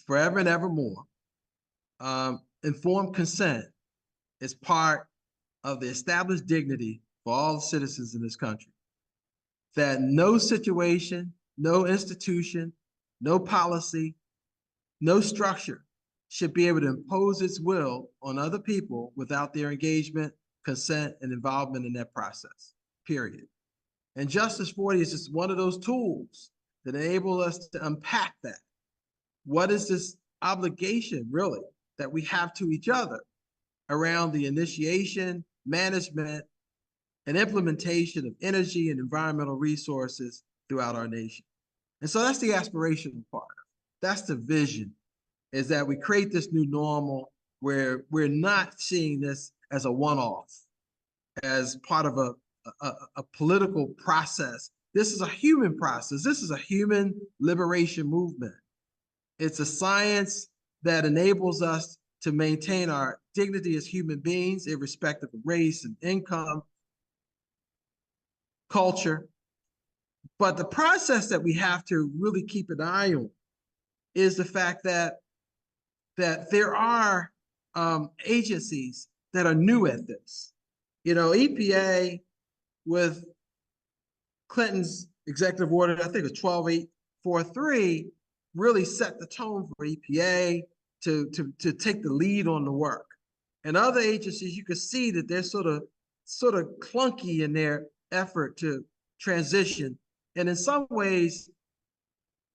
forever and ever more, informed consent is part of the established dignity for all the citizens in this country. That no situation, no institution, no policy, no structure should be able to impose its will on other people without their engagement, consent, and involvement in that process, period. And Justice 40 is just one of those tools that enable us to unpack that. What is this obligation, really, that we have to each other around the initiation, management, and implementation of energy and environmental resources throughout our nation? And so that's the aspirational part. That's the vision, is that we create this new normal where we're not seeing this as a one-off, as part of a political process. This is a human process. This is a human liberation movement. It's a science that enables us to maintain our dignity as human beings, irrespective of race and income, culture. But the process that we have to really keep an eye on is the fact that there are agencies that are new at this. You know, EPA with Clinton's executive order, I think it was 12843, really set the tone for EPA to take the lead on the work. And other agencies, you can see that they're sort of clunky in their effort to transition. And in some ways,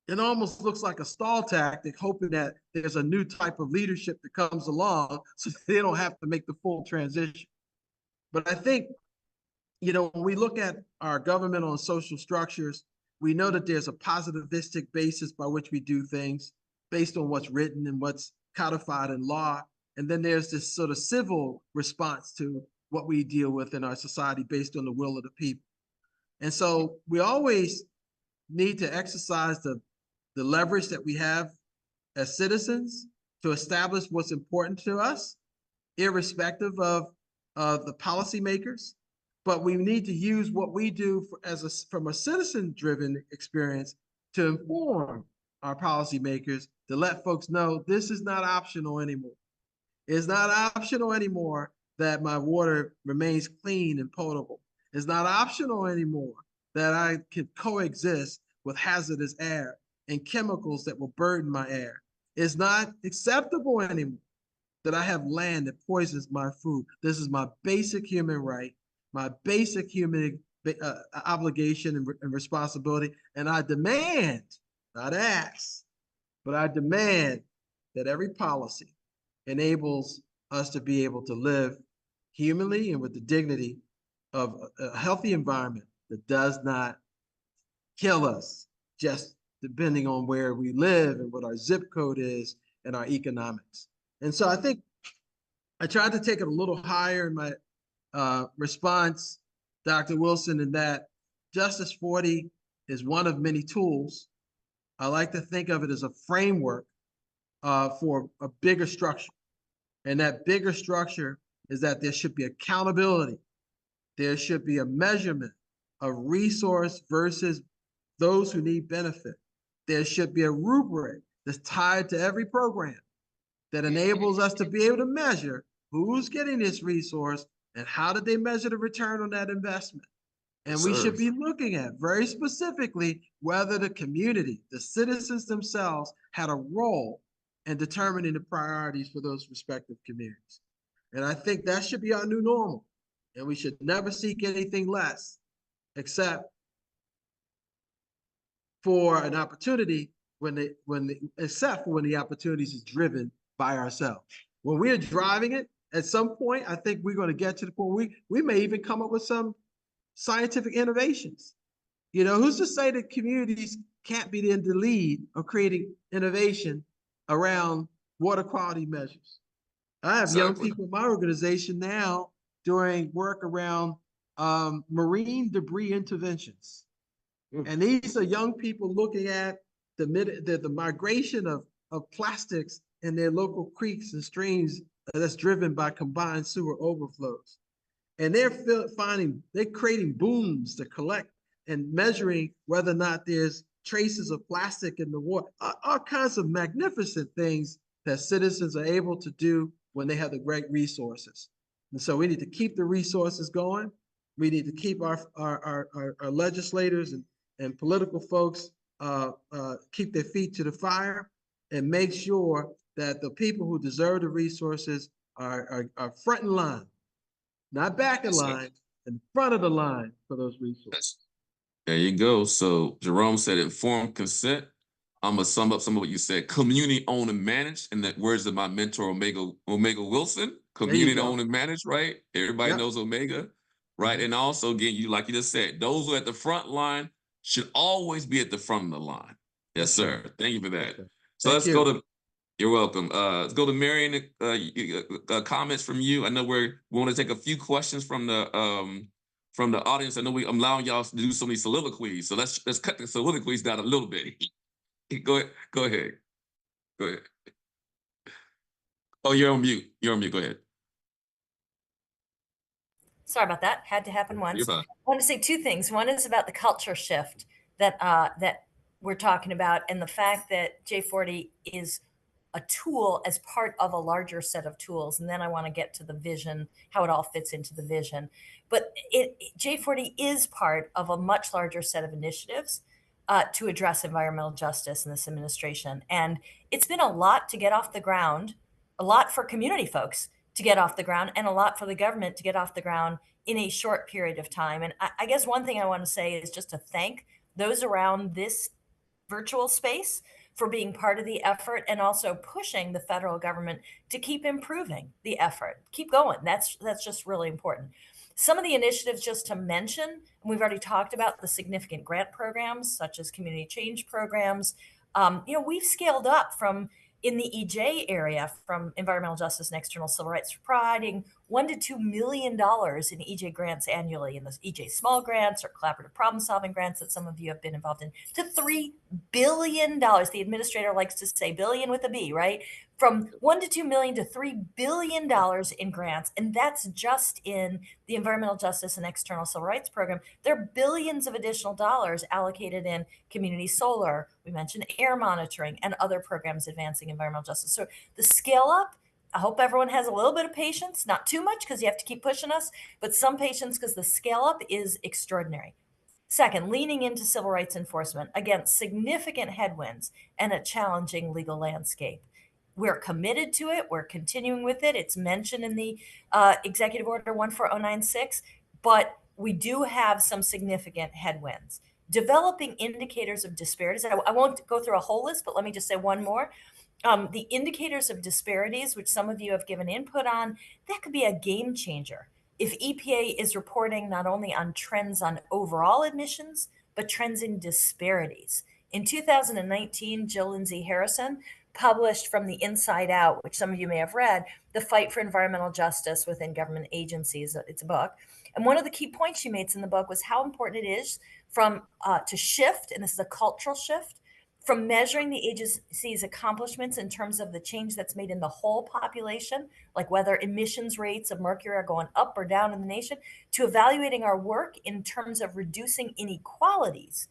it almost looks like a stall tactic, hoping that there's a new type of leadership that comes along so they don't have to make the full transition. But I think, you know, when we look at our governmental and social structures, we know that there's a positivistic basis by which we do things based on what's written and what's codified in law. And then there's this sort of civil response to what we deal with in our society based on the will of the people. And so we always need to exercise the leverage that we have as citizens to establish what's important to us, irrespective of the policymakers. But we need to use what we do from a citizen-driven experience to inform our policymakers, to let folks know this is not optional anymore. It's not optional anymore that my water remains clean and potable. It's not optional anymore that I can coexist with hazardous air and chemicals that will burden my air. It's not acceptable anymore that I have land that poisons my food. This is my basic human right, my basic human obligation and responsibility. And I demand, not ask, but I demand that every policy enables us to be able to live humanly and with the dignity of a healthy environment that does not kill us just depending on where we live and what our zip code is and our economics. And so I think I tried to take it a little higher in my response, Dr. Wilson, in that Justice 40 is one of many tools. I like to think of it as a framework for a bigger structure. And that bigger structure is that there should be accountability. There should be a measurement of resource versus those who need benefit. There should be a rubric that's tied to every program that enables us to be able to measure who's getting this resource and how did they measure the return on that investment. And we should be looking at very specifically whether the community, the citizens themselves, had a role in determining the priorities for those respective communities. And I think that should be our new normal. And we should never seek anything less except for an opportunity except for when the opportunities is driven by ourselves. When we're driving it, at some point, I think we're going to get to the point we may even come up with some scientific innovations. You know, who's to say that communities can't be in the lead of creating innovation around water quality measures? I have young people in my organization now doing work around marine debris interventions. And these are young people looking at the migration of plastics in their local creeks and streams that's driven by combined sewer overflows. And they're creating booms to collect and measuring whether or not there's traces of plastic in the water, all kinds of magnificent things that citizens are able to do when they have the great resources. And so we need to keep the resources going. We need to keep our legislators and political folks keep their feet to the fire and make sure that the people who deserve the resources are front in line, not back in line, in front of the line for those resources. There you go. So Jerome said informed consent. I'm gonna sum up some of what you said. Community owned and managed, in the words of my mentor Omega Wilson. Community owned and managed, right? Everybody knows Omega, right? And also, again, like you just said, those who are at the front line should always be at the front of the line. Yes, sir. Thank you for that. So let's go to You're welcome. Let's go to Marion. Comments from you. I know we want to take a few questions from the audience. I know I'm allowing y'all to do so many soliloquies, so let's cut the soliloquies down a little bit. Go ahead. Go ahead. Go ahead. Oh, you're on mute. You're on mute. Go ahead. Sorry about that. Had to happen once. You're fine. I want to say two things. One is about the culture shift that we're talking about, and the fact that J40 is a tool as part of a larger set of tools. And then I want to get to the vision, how it all fits into the vision. But J40 is part of a much larger set of initiatives to address environmental justice in this administration. And it's been a lot to get off the ground, a lot for community folks to get off the ground, and a lot for the government to get off the ground in a short period of time. And I guess one thing I want to say is just to thank those around this virtual space for being part of the effort and also pushing the federal government to keep improving the effort. Keep going. That's just really important. Some of the initiatives, just to mention, and we've already talked about the significant grant programs such as community change programs. We've scaled up from in the EJ area from environmental justice and external civil rights, providing $1 to $2 million in EJ grants annually, in the EJ small grants or collaborative problem solving grants that some of you have been involved in, to $3 billion. The administrator likes to say billion with a B, right? From 1 to 2 million to $3 billion in grants. And that's just in the environmental justice and external civil rights program. There are billions of additional dollars allocated in community solar. We mentioned air monitoring and other programs advancing environmental justice. So the scale up, I hope everyone has a little bit of patience, not too much because you have to keep pushing us, but some patience because the scale up is extraordinary. Second, leaning into civil rights enforcement against significant headwinds and a challenging legal landscape. We're committed to it. We're continuing with it. It's mentioned in the Executive Order 14096, but we do have some significant headwinds. Developing indicators of disparities. I won't go through a whole list, but let me just say one more. The indicators of disparities, which some of you have given input on, that could be a game changer. If EPA is reporting not only on trends on overall emissions, but trends in disparities. In 2019, Jill Lindsay Harrison published From the Inside Out, which some of you may have read, The Fight for Environmental Justice Within Government Agencies. It's a book. And one of the key points she makes in the book was how important it is to shift, and this is a cultural shift, from measuring the agency's accomplishments in terms of the change that's made in the whole population, like whether emissions rates of mercury are going up or down in the nation, to evaluating our work in terms of reducing inequalities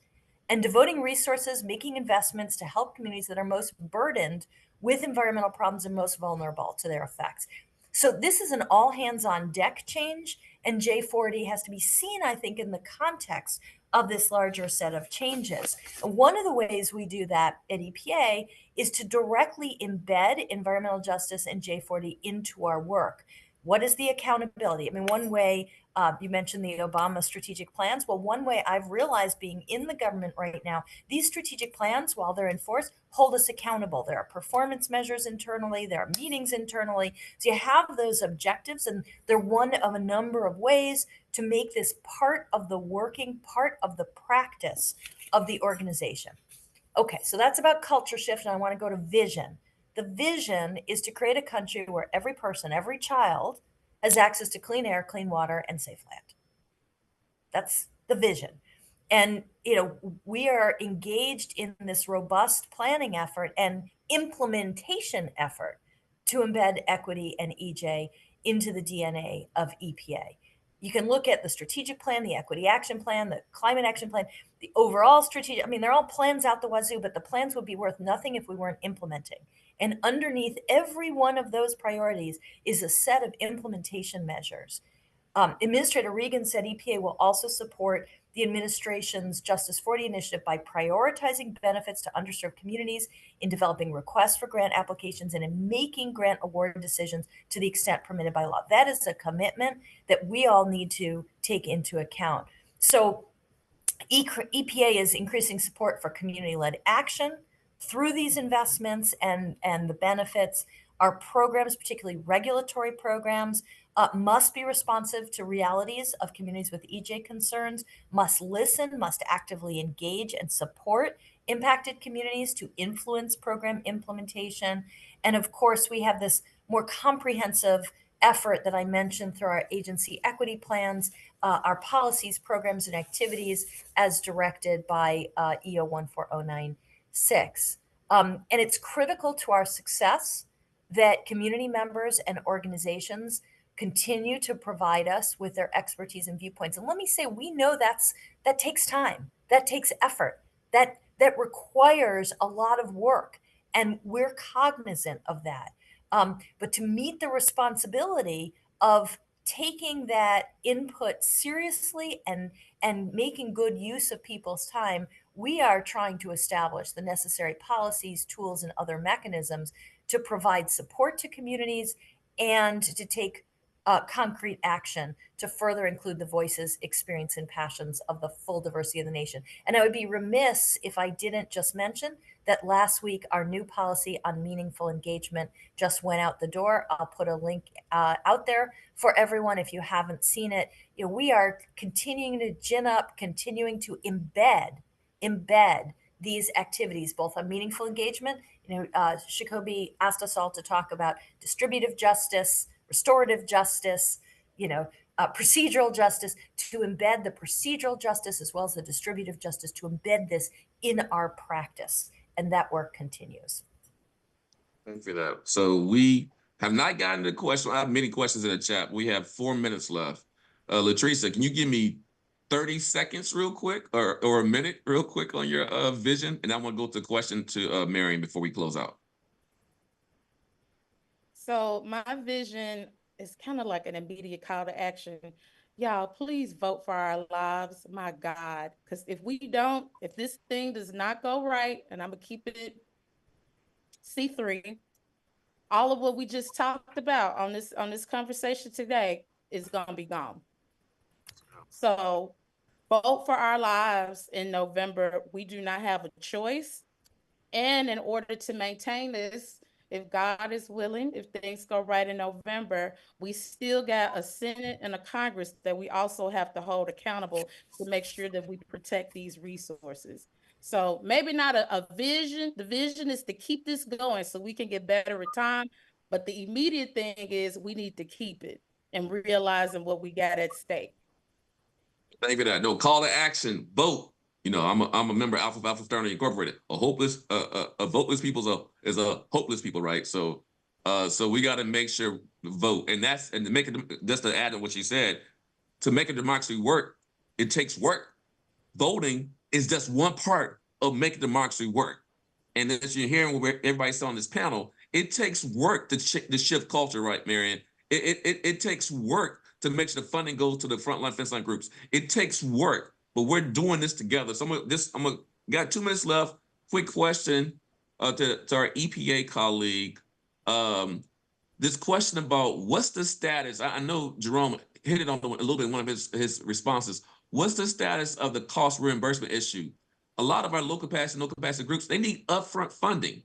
and devoting resources, making investments to help communities that are most burdened with environmental problems and most vulnerable to their effects. So this is an all hands on deck change, and J40 has to be seen, I think, in the context of this larger set of changes. One of the ways we do that at EPA is to directly embed environmental justice and J40 into our work. What is the accountability? I mean, one way, you mentioned the Obama strategic plans. Well, one way I've realized being in the government right now, these strategic plans, while they're enforced, hold us accountable. There are performance measures internally, there are meetings internally. So you have those objectives, and they're one of a number of ways to make this part of the working, part of the practice of the organization. Okay, so that's about culture shift, and I want to go to vision. The vision is to create a country where every person, every child has access to clean air, clean water, and safe land. That's the vision. And, we are engaged in this robust planning effort and implementation effort to embed equity and EJ into the DNA of EPA. You can look at the strategic plan, the equity action plan, the climate action plan, the overall strategic. I mean, they're all plans out the wazoo, but the plans would be worth nothing if we weren't implementing. And underneath every one of those priorities is a set of implementation measures. Administrator Regan said EPA will also support the administration's Justice40 Initiative by prioritizing benefits to underserved communities, in developing requests for grant applications, and in making grant award decisions to the extent permitted by law. That is a commitment that we all need to take into account. So EPA is increasing support for community-led action through these investments and the benefits. Our programs, particularly regulatory programs, must be responsive to realities of communities with EJ concerns, must listen, must actively engage and support impacted communities to influence program implementation. And of course, we have this more comprehensive effort that I mentioned through our agency equity plans, our policies, programs, and activities as directed by EO 14096. And it's critical to our success that community members and organizations continue to provide us with their expertise and viewpoints. And let me say, we know that takes time, that takes effort, that requires a lot of work, and we're cognizant of that. But to meet the responsibility of taking that input seriously and making good use of people's time, we are trying to establish the necessary policies, tools, and other mechanisms to provide support to communities and to take concrete action to further include the voices, experience, and passions of the full diversity of the nation. And I would be remiss if I didn't just mention that last week our new policy on meaningful engagement just went out the door. I'll put a link out there for everyone if you haven't seen it. You know, we are continuing to gin up, continuing to embed these activities, both on meaningful engagement. You know, Shakobi asked us all to talk about distributive justice, restorative justice, procedural justice, to embed the procedural justice as well as the distributive justice, to embed this in our practice. And that work continues. Thank you for that. So we have not gotten to the question. I have many questions in the chat. We have 4 minutes left. Latricia, can you give me 30 seconds real quick or a minute real quick on your vision? And I want to go to the question to Marion before we close out. So my vision is kind of like an immediate call to action. Y'all, please vote for our lives, my God. Because if this thing does not go right, and I'm going to keep it C3, all of what we just talked about on this conversation today is going to be gone. So vote for our lives in November. We do not have a choice. And in order to maintain this, if God is willing, if things go right in November, we still got a Senate and a Congress that we also have to hold accountable to make sure that we protect these resources. So maybe not a vision. The vision is to keep this going so we can get better with time. But the immediate thing is we need to keep it and realizing what we got at stake. Thank you for that. No, call to action, vote. You know, I'm a member of Alpha Fraternity Incorporated. A voteless people is a hopeless people, right? So we got to make sure vote, and to make it, just to add on what you said, to make a democracy work, it takes work. Voting is just one part of making democracy work. And as you're hearing what everybody's on this panel, it takes work to shift culture, right, Marion? It takes work to make sure the funding goes to the frontline fence line groups. It takes work. But we're doing this together. So got 2 minutes left. Quick question to our EPA colleague. This question about what's the status? I know Jerome hit it on a little bit in one of his responses. What's the status of the cost reimbursement issue? A lot of our low capacity, no capacity groups, they need upfront funding.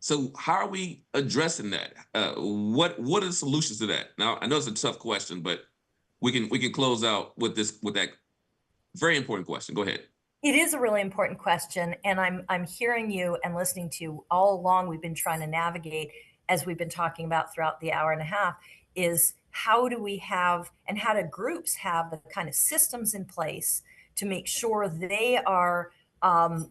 So how are we addressing that? What are the solutions to that? Now I know it's a tough question, but we can close out with that. Very important question. Go ahead. It is a really important question, and I'm hearing you and listening to you all along. We've been trying to navigate, as we've been talking about throughout the hour and a half, is how do we have and how do groups have the kind of systems in place to make sure they are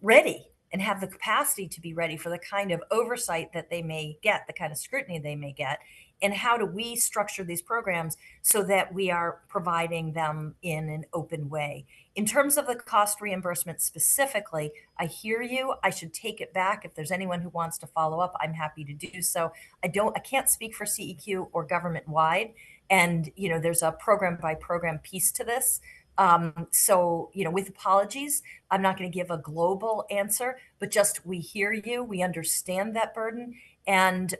ready and have the capacity to be ready for the kind of oversight that they may get, the kind of scrutiny they may get, and how do we structure these programs so that we are providing them in an open way. In terms of the cost reimbursement specifically, I hear you. I should take it back. If there's anyone who wants to follow up, I'm happy to do so. I can't speak for CEQ or government wide. And, there's a program by program piece to this. So, with apologies, I'm not going to give a global answer, but just we hear you, we understand that burden, and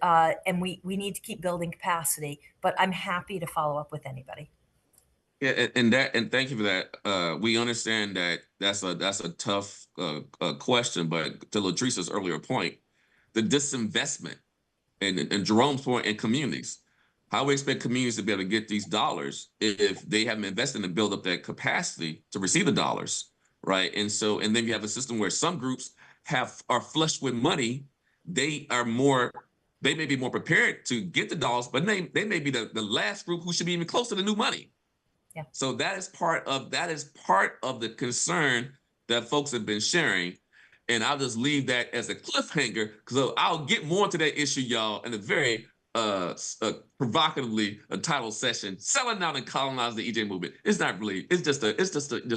we need to keep building capacity. But I'm happy to follow up with anybody. Yeah, and thank you for that. We understand that that's a tough question, but to Latrice's earlier point, the disinvestment and Jerome's point in communities. How we expect communities to be able to get these dollars if they haven't invested and build up that capacity to receive the dollars, right? And then you have a system where some groups are flush with money, they may be more prepared to get the dollars, but they may be the last group who should be even close to the new money. Yeah. So that is part of the concern that folks have been sharing. And I'll just leave that as a cliffhanger, because I'll get more into that issue, y'all, in a very provocatively titled session, Selling Out and Colonize the EJ Movement. It's not really, it's just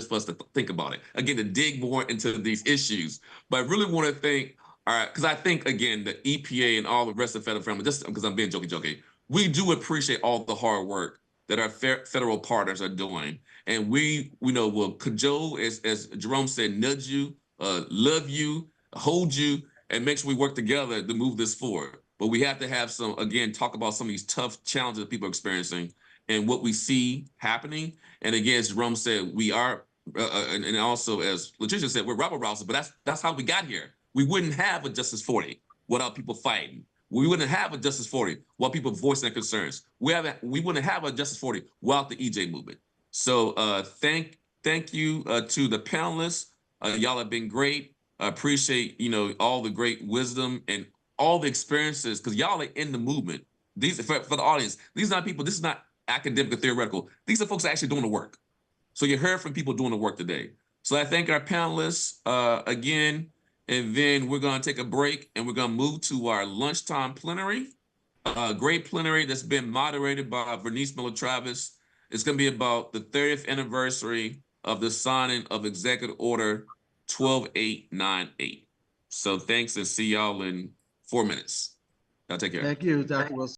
for us to think about it. Again, to dig more into these issues. But I really want to thank, because I think, again, the EPA and all the rest of the federal family, just because I'm being jokey, we do appreciate all the hard work that our federal partners are doing. And we will cajole, as Jerome said, nudge you, love you, hold you, and make sure we work together to move this forward. But we have to have talk about some of these tough challenges that people are experiencing and what we see happening. And again, as Jerome said, we are, and also as Letitia said, we're rabble rousers, but that's how we got here. We wouldn't have a Justice 40 without people fighting. We wouldn't have a Justice 40 while people voicing their concerns. We wouldn't have a Justice 40 without the EJ movement. So thank you to the panelists. Y'all have been great. I appreciate all the great wisdom and all the experiences, because y'all are in the movement. These for the audience. These are not people. This is not academic or theoretical. These are folks actually doing the work. So you heard from people doing the work today. So I thank our panelists again. And then we're going to take a break and we're going to move to our lunchtime plenary. Great plenary that's been moderated by Vernice Miller-Travis. It's going to be about the 30th anniversary of the signing of Executive Order 12898. So thanks, and see y'all in 4 minutes. Y'all take care. Thank you, Dr. Wilson.